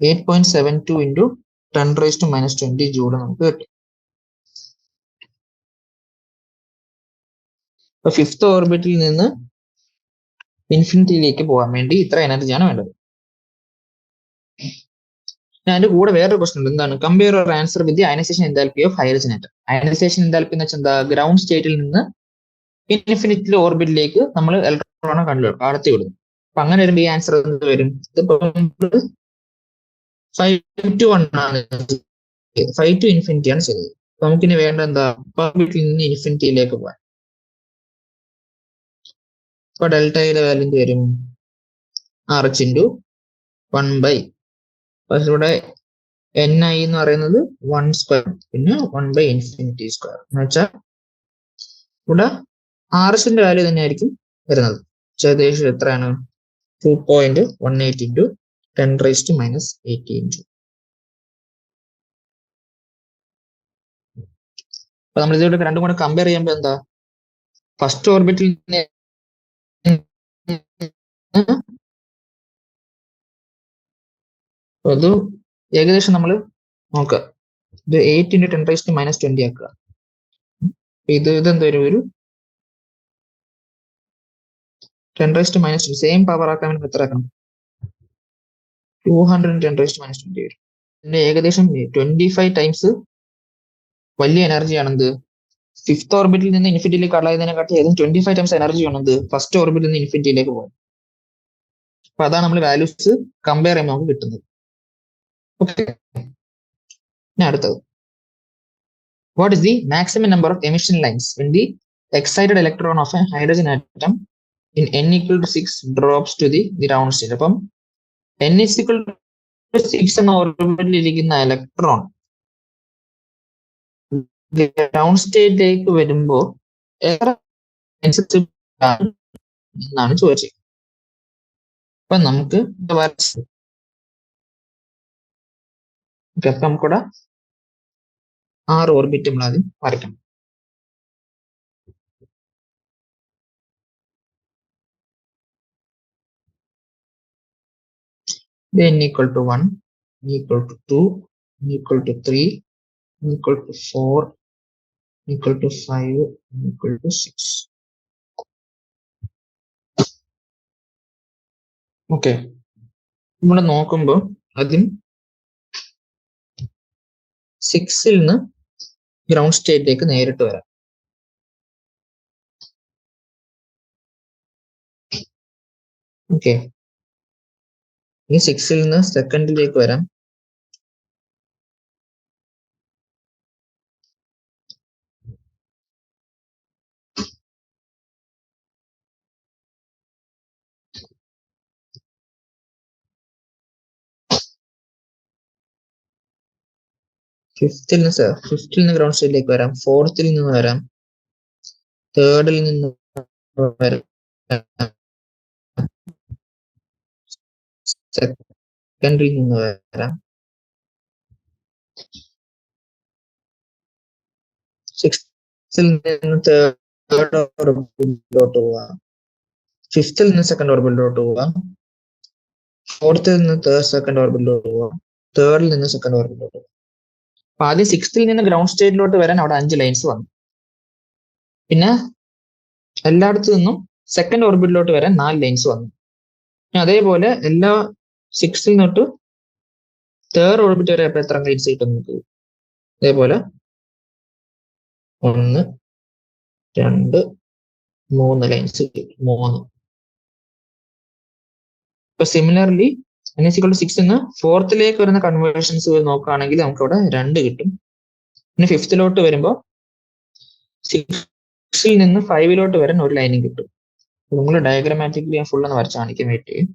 [SPEAKER 1] 8.72 into 10 raised to minus 20 joule നമുക്ക് കിട്ടും. അപ്പൊ ഫിഫ്ത്ത് ഓർബിറ്റിൽ നിന്ന് ഇൻഫിനിറ്റിയിലേക്ക് പോകാൻ വേണ്ടി ഇത്ര എനർജിയാണ് വേണ്ടത്. അതിന്റെ കൂടെ വേറൊരു ക്വസ്റ്റൻ ഉണ്ട്. എന്താണ്? Compare your answer with the ionisation enthalpy of hydrogen atom. Ionisation enthalpy എന്ന് വെച്ചാൽ എന്താ? ഗ്രൗണ്ട് സ്റ്റേറ്റിൽ നിന്ന് ഇൻഫിനിറ്റി ഓർബിറ്റിലേക്ക് നമ്മൾ ഇലക്ട്രോണെ കടത്തി വിടുന്നു. അപ്പൊ അങ്ങനെ വരുമ്പോൾ ഈ ആൻസർ എന്ത് വരും? ഇതിപ്പോ 5 to 1 ആണ്. 5 to ഇൻഫിനിറ്റി ആണ് ശരി. നമുക്കിനി വേണ്ട എന്താ? ഓർബിറ്റിൽ നിന്ന് ഇൻഫിനിറ്റിയിലേക്ക് പോകാൻ. അപ്പൊ ഡെൽറ്റയുടെ വാല്യൂ എന്ത് വരും? RH ഇൻറ്റു 1/, ഇവിടെ ni എന്ന് പറയുന്നത് 1 സ്ക്വയർ പിന്നെ 1/∞² എന്ന് വെച്ചാൽ ഇവിടെ RHന്റെ വാല്യൂ തന്നെയായിരിക്കും വരുന്നത്. ഏകദേശം എത്രയാണ്? 2.18 ഇൻറ്റു 10⁻⁻18. അപ്പൊ നമ്മൾ ഇതോടെ രണ്ടും കൂടെ കമ്പയർ ചെയ്യുമ്പോൾ എന്താ? ഫസ്റ്റ് ഓർബിറ്റിൽ അത് ഏകദേശം നമ്മൾ നോക്കുക, ഇത് 8 ഇൻറ്റു 10⁻⁻20 ആക്കുക. ഇതെന്ത് വരും? ഒരു 10⁻⁻20 സെയിം പവർ ആക്കാൻ വേണ്ടി എത്ര ആക്കണം? 210⁻⁻20 വരും. ഇതിന്റെ ഏകദേശം 25 ടൈംസ് വലിയ എനർജിയാണ് എന്ത്? ഫിഫ്ത്ത് ഓർബിറ്റിൽ നിന്ന് ഇൻഫിനിറ്റിയിലേക്ക് കളയുന്നതിനെക്കാട്ടി ഏതും 25 ടൈംസ് എനർജി ആണെന്ത്? ഫസ്റ്റ് ഓർബിറ്റിൽ നിന്ന് ഇൻഫിനിറ്റിയിലേക്ക് പോകാൻ. അപ്പൊ അതാണ് നമ്മൾ വാല്യൂസ് കമ്പയർ ചെയ്യുമ്പോൾ നമുക്ക് കിട്ടുന്നത്. ഓക്കെ, ഇനി അടുത്തത്, what is the maximum number of emission lines when the excited electron of A hydrogen atom in n equal to 6 drops to the ground state. അപ്പം n is equal to 6 എന്ന ഓർബിറ്റിൽ ഇരിക്കുന്ന ഇലക്ട്രോൺ ഗ്രൗണ്ട് സ്റ്റേറ്റിലേക്ക് വരുമ്പോൾ എത്ര എന്നാണ് ചോദിച്ചത്. അപ്പൊ നമുക്ക് നമുക്കിവിടെ 6 ഓർബിറ്റ് നമ്മൾ ആദ്യം വരയ്ക്കണം. n equal to 1, n equal to 2, n equal to 3, n equal to 4, n equal to 5, n equal to 6. Okay, നമ്മൾ നോക്കുമ്പോൾ ആദ്യം 6ൽ നിന്ന് ഗ്രൗണ്ട് സ്റ്റേറ്റിലേക്ക് നേരിട്ട് വരാം. ഓക്കെ, ഈ 6ൽ നിന്ന് സെക്കൻഡിലേക്ക് വരാം. ഫിഫ്ത്തിൽ നിന്ന് ഗ്രൗണ്ട് സ്റ്റേറ്റിലേക്ക് വരാം. ഫോർത്തിൽ നിന്ന് വരാം. തേർഡിൽ നിന്ന് വരാം. സെക്കൻഡിൽ നിന്ന് വരാം. സിക്സ്ത്തിൽ നിന്ന് തേർഡ് ഓർബിറ്റിലോട്ട് പോവാം. ഫിഫ്ത്തിൽ നിന്ന് സെക്കൻഡ് ഓർബിറ്റിലോട്ട് പോവാം. ഫോർത്തിൽ നിന്ന് സെക്കൻഡ് ഓർബിറ്റിലോട്ട് പോവാം. തേർഡിൽ നിന്ന് സെക്കൻഡ് ഓർബിറ്റിലോട്ട് പോവാം. അപ്പൊ ആദ്യം 6ൽ നിന്ന് ഗ്രൗണ്ട് സ്റ്റേറ്റിലോട്ട് വരാൻ അവിടെ 5 ലൈൻസ് വന്നു. പിന്നെ എല്ലായിടത്തു നിന്നും സെക്കൻഡ് ഓർബിറ്റിലോട്ട് വരാൻ 4 ലൈൻസ് വന്നു. അതേപോലെ എല്ലാ 6ൽ നിന്നിട്ട് തേർഡ് ഓർബിറ്റ് വരെ എത്ര ലൈൻസ് കിട്ടും നമുക്ക്? അതേപോലെ 1, 2, 3 ലൈൻസ് കിട്ടും. 3. ഇപ്പൊ സിമിലർലി n=6 നിന്ന് ഫോർത്തിലേക്ക് വരുന്ന കൺവേർഷൻസ് നോക്കുകയാണെങ്കിൽ നമുക്ക് അവിടെ 2 കിട്ടും. പിന്നെ ഫിഫ്ത്തിലോട്ട് വരുമ്പോൾ 6ൽ നിന്ന് 5ലോട്ട് വരാൻ 1 ലൈനും കിട്ടും. നിങ്ങൾ ഡയഗ്രമാറ്റിക്കലി ഞാൻ ഫുൾ ഒന്ന് വരച്ച് കാണിക്കാൻ വെയിറ്റ് ചെയ്യും.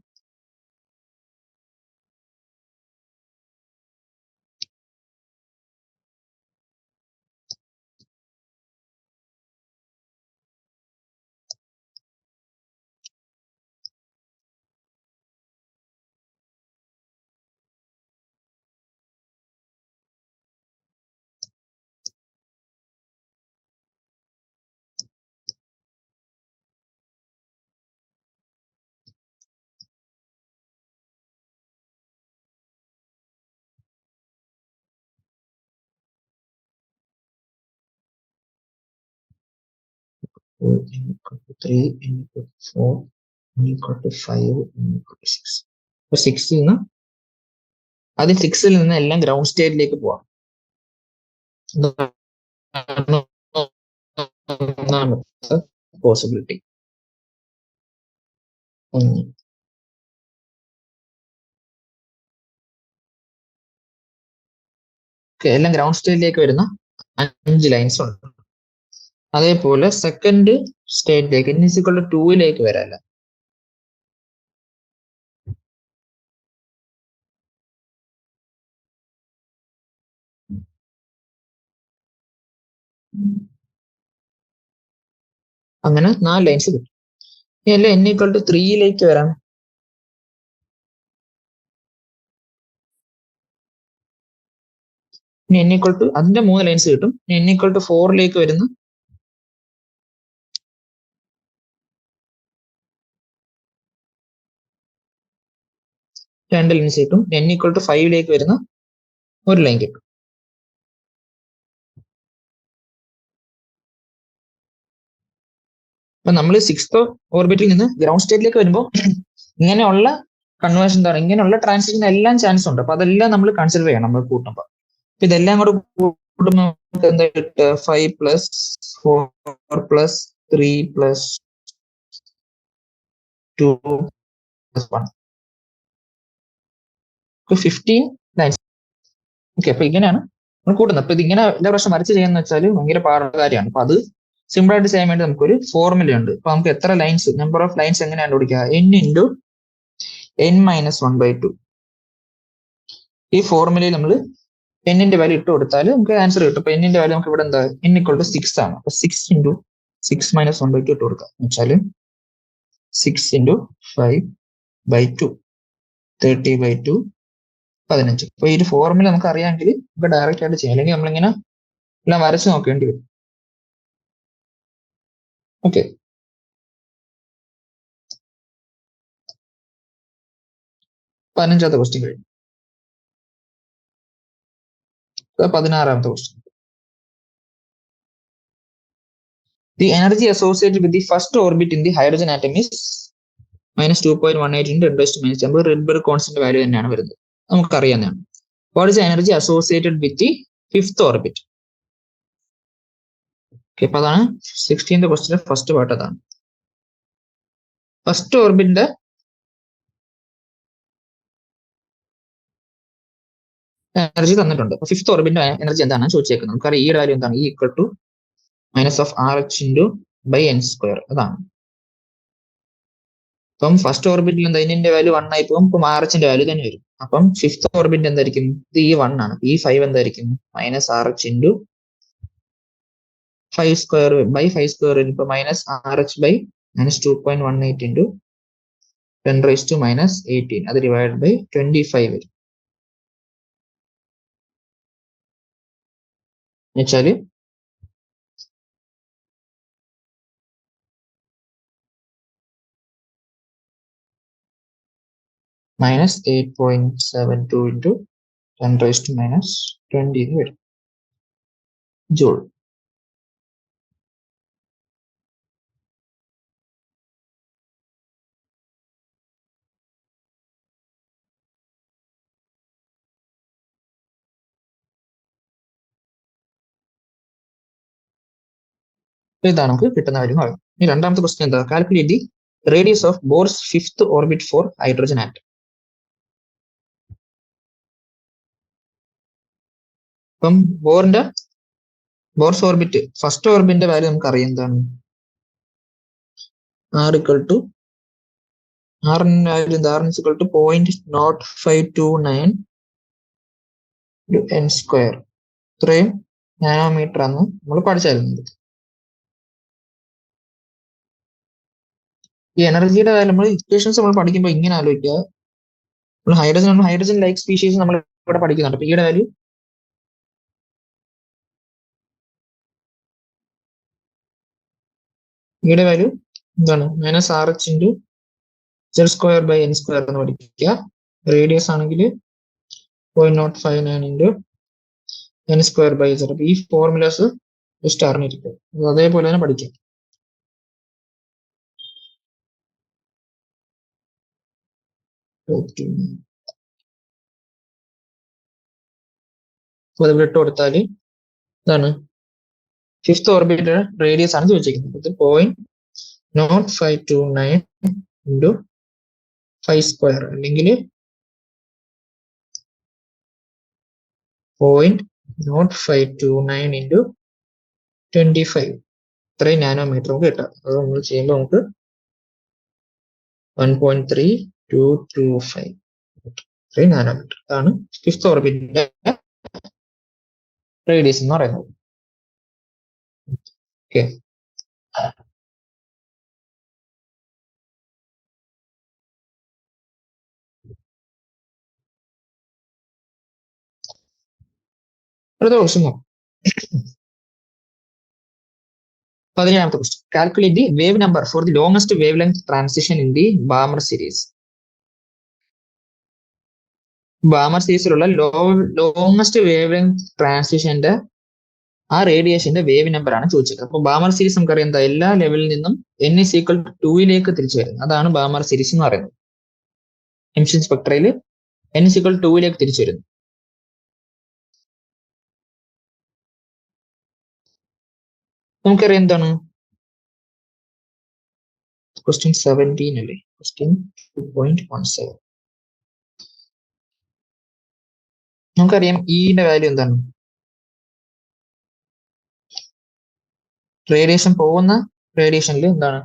[SPEAKER 1] n equal to 3, n equal to 4, n equal to 5, n equal to 6. അപ്പൊ 6ൽ നിന്ന് ആദ്യം 6ൽ നിന്ന് എല്ലാം ഗ്രൗണ്ട് സ്റ്റേറ്റിലേക്ക് പോവാം. പോസിബിലിറ്റി എല്ലാം ഗ്രൗണ്ട് സ്റ്റേറ്റിലേക്ക് വരുന്ന 5 ലൈൻസ് ഉണ്ട്. അതേപോലെ സെക്കൻഡ് സ്റ്റേറ്റിലേക്ക് n is equal to 2ലേക്ക് വരാല്ല. അങ്ങനെ 4 ലൈൻസ് കിട്ടും. ഇനി n equal to 3ലേക്ക് വരാം. ഇനി n equal to അതിന്റെ 3 ലൈൻസ് കിട്ടും. n equal to 4ലേക്ക് വരുന്ന 2 ലൈൻസ് കിട്ടും. n equal to 5ലേക്ക് വരുന്ന 1 ലൈൻ കിട്ടും. അപ്പൊ നമ്മൾ 6th ഓർബിറ്റിൽ നിന്ന് ഗ്രൗണ്ട് സ്റ്റേറ്റിലേക്ക് വരുമ്പോൾ ഇങ്ങനെയുള്ള കൺവേർഷൻ എന്താണ്, ഇങ്ങനെയുള്ള ട്രാൻസിഷൻ എല്ലാം ചാൻസ് ഉണ്ട്. അപ്പൊ അതെല്ലാം നമ്മൾ കൺസിഡർ ചെയ്യണം നമ്മൾ കൂട്ടുമ്പോൾ. അപ്പൊ ഇതെല്ലാം കൂടെ കൂട്ടുമ്പോൾ നമുക്ക് എന്താ കിട്ടുക? 5 plus 4 plus 3 plus 2 plus 1 15 lines. Okay, അപ്പൊ ഇങ്ങനെയാണ് നമ്മൾ കൂട്ടുന്നത്. അപ്പൊ ഇതിങ്ങനെ എല്ലാ പ്രാവശ്യം വരച്ച് ചെയ്യാന്ന് വെച്ചാൽ ഭയങ്കര പാടുള്ള കാര്യമാണ്. അപ്പൊ അത് സിമ്പിൾ ആയിട്ട് ചെയ്യാൻ വേണ്ടി നമുക്കൊരു ഫോർമുല ഉണ്ട്. അപ്പൊ നമുക്ക് എത്ര ലൈൻസ്, നമ്പർ ഓഫ് ലൈൻസ് എങ്ങനെ കണ്ടുപിടിക്കുക? n into n minus 1/2. ഈ ഫോർമുലയിൽ നമ്മൾ n-ന്റെ വാല്യൂ ഇട്ട് കൊടുത്താൽ നമുക്ക് ആൻസർ കിട്ടും. അപ്പൊ n-ന്റെ വാല്യൂ നമുക്ക് ഇവിടെ എന്താ? n equal to 6 ആണ്. അപ്പൊ 6 ഇൻറ്റു 6 മൈനസ് 1/2 ഇട്ട് കൊടുക്കുക. എന്ന് വെച്ചാൽ 6 ഇൻറ്റു 5/2 30/2 15. അപ്പൊ ഈ ഒരു ഫോർമുല നമുക്ക് അറിയാമെങ്കിൽ നമുക്ക് ഡയറക്റ്റ് ആയിട്ട് ചെയ്യാം. അല്ലെങ്കിൽ നമ്മളിങ്ങനെ എല്ലാം വരച്ച് നോക്കേണ്ടി വരും. ഓക്കെ, 15ാമത്തെ ക്വസ്റ്റ്യൻ കഴിഞ്ഞു. 16ാമത്തെ question. The energy associated with the first orbit in the hydrogen atom is minus 2.18 into 10 raised to minus 10. Rydberg constant value തന്നെയാണ് വരുന്നത്, നമുക്കറിയാവുന്നതാണ്. What is the energy associated with the fifth orbit? Okay, അപ്പൊ അതാണ് 16th ക്വസ്റ്റ്യൻ ഫസ്റ്റ് പാർട്ട്. അതാണ് ഫസ്റ്റ് ഓർബിറ്റിന്റെ എനർജി തന്നിട്ടുണ്ട്. അപ്പൊ ഫിഫ്ത് ഓർബിറ്റിന്റെ എനർജി എന്താണ് ചോദിച്ചേക്കുന്നത്. നമുക്കറിയാം ഈ വാല്യൂ എന്താണ്? E equal to minus of RH into by n square. അതാണ്. അപ്പം ഫസ്റ്റ് ഓർബിറ്റിൽ എന്താ? n-ന്റെ വാല്യൂ 1 ആയി പോകും. ഇപ്പം RH-ന്റെ വാല്യൂ തന്നെ വരും. അപ്പം ഫിഫ്ത് ഓർബിറ്റ് എന്തായിരിക്കും? ഇത് ഈ 1 ആണ്. ഈ 5 എന്തായിരിക്കും? Minus RH into 5 square by 5 square വരും. ഇപ്പൊ minus RH by minus 2.18 into 10 raise to minus 18. അത് ഡിവൈഡ് ബൈ 25 വരും. എന്നുവെച്ചാല് minus 8.72 into 10 raise to minus 20 വരും ജൂൾ. ഇതാണ് നമുക്ക് കിട്ടുന്ന കാര്യം. ഇനി രണ്ടാമത്തെ ക്വസ്റ്റ്യൻ എന്താ? Calculate the radius of Bohr's fifth orbit for hydrogen atom. അപ്പം ബോർസ് ഓർബിറ്റ് ഫസ്റ്റ് ഓർബിറ്റിന്റെ വാല്യൂ നമുക്ക് അറിയാം. എന്താണ്? R equal to R-ന്റെ വാല്യൂ എന്താ? R is equal to 0.0529 n square. ഇത്രയും നാനോമീറ്റർ ആണ് നമ്മൾ പഠിച്ചായിരുന്നു. ഈ എനർജിയുടെ വാല്യൂ നമ്മൾ ഇക്വേഷൻസ് നമ്മൾ പഠിക്കുമ്പോൾ ഇങ്ങനെ ആലോചിക്കുക. നമ്മൾ ഹൈഡ്രജൻ ലൈക്ക് സ്പീഷീസ് നമ്മൾ ഇവിടെ പഠിക്കുന്നുണ്ട്. അപ്പൊ ഈയുടെ വാല്യൂ എന്താണ്? Minus RH into Z square by n square എന്ന് പഠിക്കുക. റേഡിയസ് ആണെങ്കിൽ 0.059 into n square by Z. ഈ ഫോർമുലാസ് ജസ്റ്റ് അറിഞ്ഞിരിക്കും. അതേപോലെ തന്നെ പഠിക്കാം. അപ്പോൾ അത് ഇട്ട് കൊടുത്താൽ ഇതാണ് ഫിഫ്ത്ത് ഓർബിറ്റൽ റേഡിയസ് ആണ് ചോദിച്ചിരിക്കുന്നത്. 0.0529 ഇൻറ്റു 5 സ്ക്വയർ അല്ലെങ്കിൽ 0.0529 ഇൻറ്റു 25 ഇത്രയും നാനോമീറ്റർ നമുക്ക് കിട്ടാം. അത് നമ്മൾ ചെയ്യുമ്പോൾ നമുക്ക് 1.3225 ഇത്രയും നാനോമീറ്റർ. അതാണ് ഫിഫ്ത്ത് ഓർബിറ്റിന്റെ റേഡിയസ് എന്ന് പറയുന്നത്. ഓക്കെ, അടുത്ത ക്വസ്റ്റ്യൻ നോക്കാം. 17ാമത്തെ question. Calculate the wave number for the longest wavelength transition in the Balmer series. Balmer സീരീസിലുള്ള ലോങ്സ്റ്റ് വേവ് ലെങ്ത് ട്രാൻസിഷന്റെ ആ റേഡിയേഷന്റെ വേവ് നമ്പർ ആണ് ചോദിച്ചത്. അപ്പൊ ബാമർ സീരീസ് നമുക്കറിയാം എന്താ, എല്ലാ ലെവലിൽ നിന്നും n = 2 തിരിച്ചു വരുന്നത്. അതാണ് ബാമർ സീരീസ് എന്ന് പറയുന്നത്. എമിഷൻ സ്പെക്ട്രയിൽ n = 2 തിരിച്ചു വരുന്നു. നമുക്കറിയാം എന്താണ് ക്വസ്റ്റ്യൻ 17 അല്ലേ, ക്വസ്റ്റ്യൻ 2.17. നമുക്കറിയാം ഇന്റെ വാല്യൂ എന്താണ്, റേഡിയേഷൻ പോകുന്ന റേഡിയേഷനിൽ എന്താണ്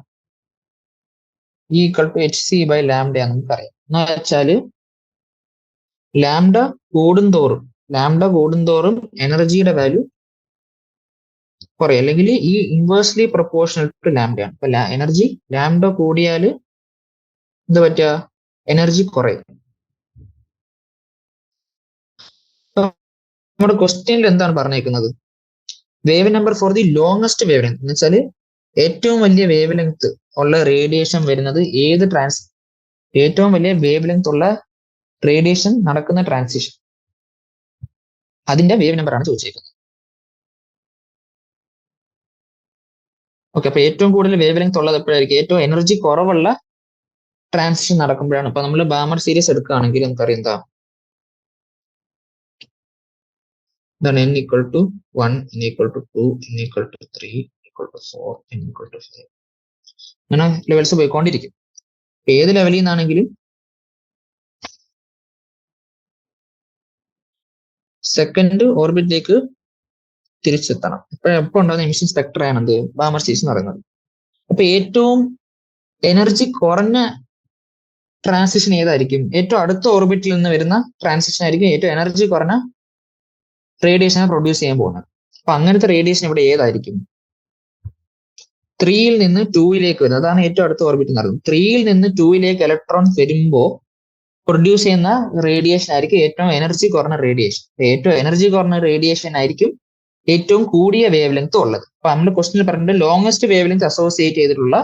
[SPEAKER 1] E = hc/λ നമുക്കറിയാം. എന്ന് വെച്ചാല് ലാംഡ കൂടുന്തോറും എനർജിയുടെ വാല്യൂ കുറയും, അല്ലെങ്കിൽ ഈ ഇൻവേഴ്സ്ലി പ്രൊപ്പോർഷണൽ ടു ലാംഡയാണ്. അപ്പൊ എനർജി ലാംഡ കൂടിയാൽ എന്ത് പറ്റുക, എനർജി കുറയും. നമ്മുടെ ക്വസ്റ്റ്യനിൽ എന്താണ് പറഞ്ഞേക്കുന്നത്, wave number for the longest wave length എന്ന് വെച്ചാൽ ഏറ്റവും വലിയ വേവ് ലെങ്ത് ഉള്ള റേഡിയേഷൻ വരുന്നത് ഏറ്റവും വലിയ വേവ് ലെങ്ത് ഉള്ള റേഡിയേഷൻ നടക്കുന്ന ട്രാൻസിഷൻ, അതിന്റെ വേവ് നമ്പർ ആണ് ചോദിച്ചേക്കുന്നത്. ഓക്കെ, അപ്പൊ ഏറ്റവും കൂടുതൽ വേവ് ലെങ്ത് ഉള്ളത് എപ്പോഴായിരിക്കും, ഏറ്റവും എനർജി കുറവുള്ള ട്രാൻസിഷൻ നടക്കുമ്പോഴാണ്. അപ്പൊ നമ്മൾ ബാമർ സീരീസ് എടുക്കുകയാണെങ്കിൽ നമുക്കറിയാം എന്താ, ഇതാണ് n = 1, n = 2, n = 3, n = 4, n = 5. അങ്ങനെ ലെവൽസ് പോയിക്കൊണ്ടിരിക്കും. ഏത് ലെവലിൽ നിന്നാണെങ്കിലും സെക്കൻഡ് ഓർബിറ്റിലേക്ക് തിരിച്ചെത്തണം. എപ്പോൾ ഉണ്ടാകുന്ന എമിഷൻ സ്പെക്ട്ര ആണെന്ത്, ബാമർ സീരീസ് എന്ന് പറയുന്നത്. അപ്പൊ ഏറ്റവും എനർജി കുറഞ്ഞ ട്രാൻസിഷൻ ഏതായിരിക്കും, ഏറ്റവും അടുത്ത ഓർബിറ്റിൽ നിന്ന് വരുന്ന ട്രാൻസിഷൻ ആയിരിക്കും ഏറ്റവും എനർജി കുറഞ്ഞ റേഡിയേഷനെ പ്രൊഡ്യൂസ് ചെയ്യാൻ പോകുന്നത്. അപ്പൊ അങ്ങനത്തെ റേഡിയേഷൻ ഇവിടെ ഏതായിരിക്കും, 3യിൽ നിന്ന് 2ലേക്ക് വരുന്നത്. അതാണ് ഏറ്റവും അടുത്ത ഓർബിറ്റ് എന്ന് പറയുന്നത്. 3യിൽ നിന്ന് 2ലേക്ക് ഇലക്ട്രോൺസ് വരുമ്പോൾ പ്രൊഡ്യൂസ് ചെയ്യുന്ന റേഡിയേഷൻ ആയിരിക്കും ഏറ്റവും എനർജി കുറഞ്ഞ റേഡിയേഷൻ. ഏറ്റവും എനർജി കുറഞ്ഞ റേഡിയേഷൻ ആയിരിക്കും ഏറ്റവും കൂടിയ വേവ് ലെങ്ത് ഉള്ളത്. അപ്പൊ നമ്മൾ ക്വസ്റ്റ്യനിൽ പറഞ്ഞിട്ട് ലോങ്സ്റ്റ് വേവ് ലെങ്ത് അസോസിയേറ്റ് ചെയ്തിട്ടുള്ള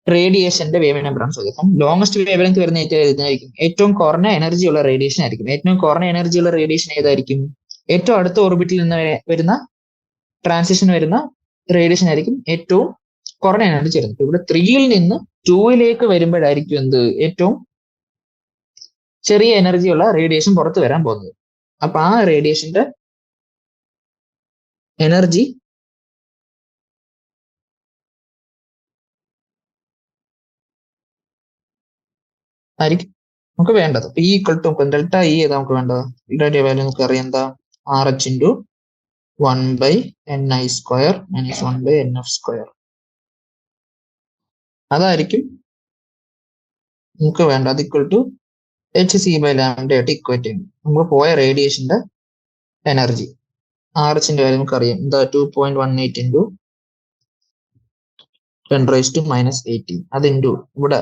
[SPEAKER 1] റേഡിയേഷന്റെ വേവ് നമ്പർ ആണ് ചോദിച്ചത്. അപ്പം ലോങ്സ്റ്റ് വേവ് ലെങ്ത് വരുന്ന ഏതായിരിക്കും, ഏറ്റവും കുറഞ്ഞ എനർജി ഉള്ള റേഡിയേഷൻ ആയിരിക്കും. ഏറ്റവും കുറഞ്ഞ എനർജി ഉള്ള റേഡിയേഷൻ ഏതായിരിക്കും, ഏറ്റവും അടുത്ത ഓർബിറ്റിൽ നിന്ന് വരുന്ന ട്രാൻസിഷൻ വരുന്ന റേഡിയേഷൻ ആയിരിക്കും ഏറ്റവും കുറഞ്ഞ എനർജി വരുന്നത്. ഇവിടെ 3യിൽ നിന്ന് 2ലേക്ക് വരുമ്പോഴായിരിക്കും എന്ത്, ഏറ്റവും ചെറിയ എനർജി ഉള്ള റേഡിയേഷൻ പുറത്ത് വരാൻ പോകുന്നത്. അപ്പൊ ആ റേഡിയേഷന്റെ എനർജി ആയിരിക്കും നമുക്ക് വേണ്ടത്. അപ്പൊ E = ഡെൽറ്റ E ഏതാ നമുക്ക് വേണ്ടത്, ഡെൽറ്റ വാല്യൂ നമുക്ക് അറിയാം എന്താ, RH × 1/ni² - 1/nf². അതായിരിക്കും നമുക്ക് വേണ്ടത്. അത് hc/λ ആയിട്ട് ഇക്വേറ്റ് ചെയ്യും. നമുക്ക് പോയ റേഡിയേഷന്റെ എനർജി RH-ന്റെ വാല്യൂ നമുക്കറിയാം എന്താ, 2.18 × 10⁻⁻18. അത് ഇൻറ്റു ഇവിടെ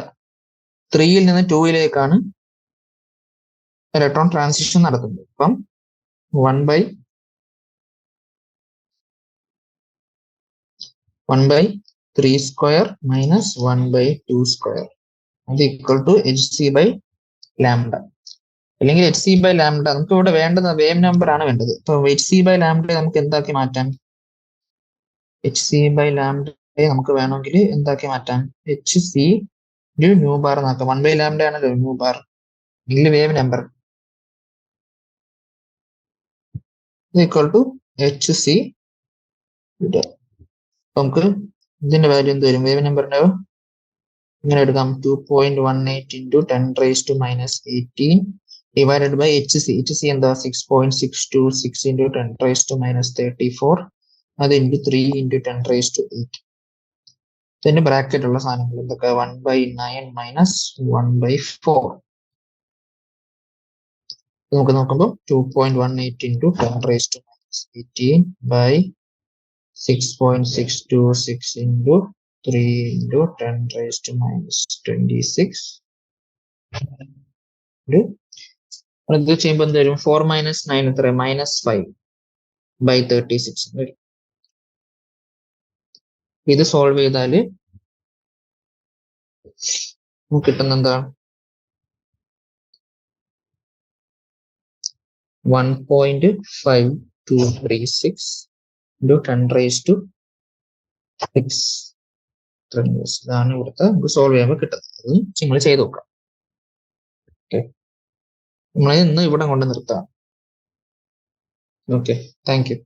[SPEAKER 1] 3യിൽ നിന്ന് 2ലേക്കാണ് ഇലക്ട്രോൺ ട്രാൻസിഷൻ നടക്കുന്നത്. അപ്പം 1/3² - 1/2². അത് = hc/λ. അല്ലെങ്കിൽ hc/λ നമുക്ക് ഇവിടെ വേണ്ടത് വേവ് നമ്പർ ആണ് വേണ്ടത്. അപ്പൊ hc/λ നമുക്ക് എന്താക്കി മാറ്റാം, hc/λ നമുക്ക് വേണമെങ്കിൽ എന്താക്കി മാറ്റാം, hc ഒരു ന്യൂ ബാർ നോക്കാം. 1/λ ആണല്ലോ ന്യൂ ബാർ. ഇതിൽ wave number equal to HC. നമുക്ക് ഇതിന്റെ വാല്യൂ എന്ത് വരും? വേവ് നമ്പറിന്റെ ഇങ്ങനെ എടുക്കാം. 2.18 into 10⁻⁻18 ഡിവൈഡഡ് ബൈ HC എന്താ? 6.626 into 10⁻⁻34 അത് into 3 into 10⁻8. ഇതിന്റെ ബ്രാക്കറ്റ് ഉള്ള സാധനങ്ങൾ എന്തൊക്കെ? 1/9 മൈനസ് 1/4. നമുക്ക് നോക്കുമ്പോൾ 2.18 into 10⁻⁻18 by 6.626 into 3 into 10⁻⁻26. ഇത് ചെയ്യുമ്പോൾ എന്ത് വരും? 4 minus 9 എത്ര? -5/36. ഇത് സോൾവ് ചെയ്താല് കിട്ടുന്ന എന്താ? 1.5236 into 10⁻6. ഇതാണ് ഇവിടുത്തെ നമുക്ക് സോൾവ് ചെയ്യുമ്പോൾ കിട്ടുന്നത്. നിങ്ങൾ ചെയ്ത് നോക്കാം. ഓക്കെ, നമ്മൾ ഇന്ന് ഇവിടെ കൊണ്ട് നിർത്താം. Okay, thank you.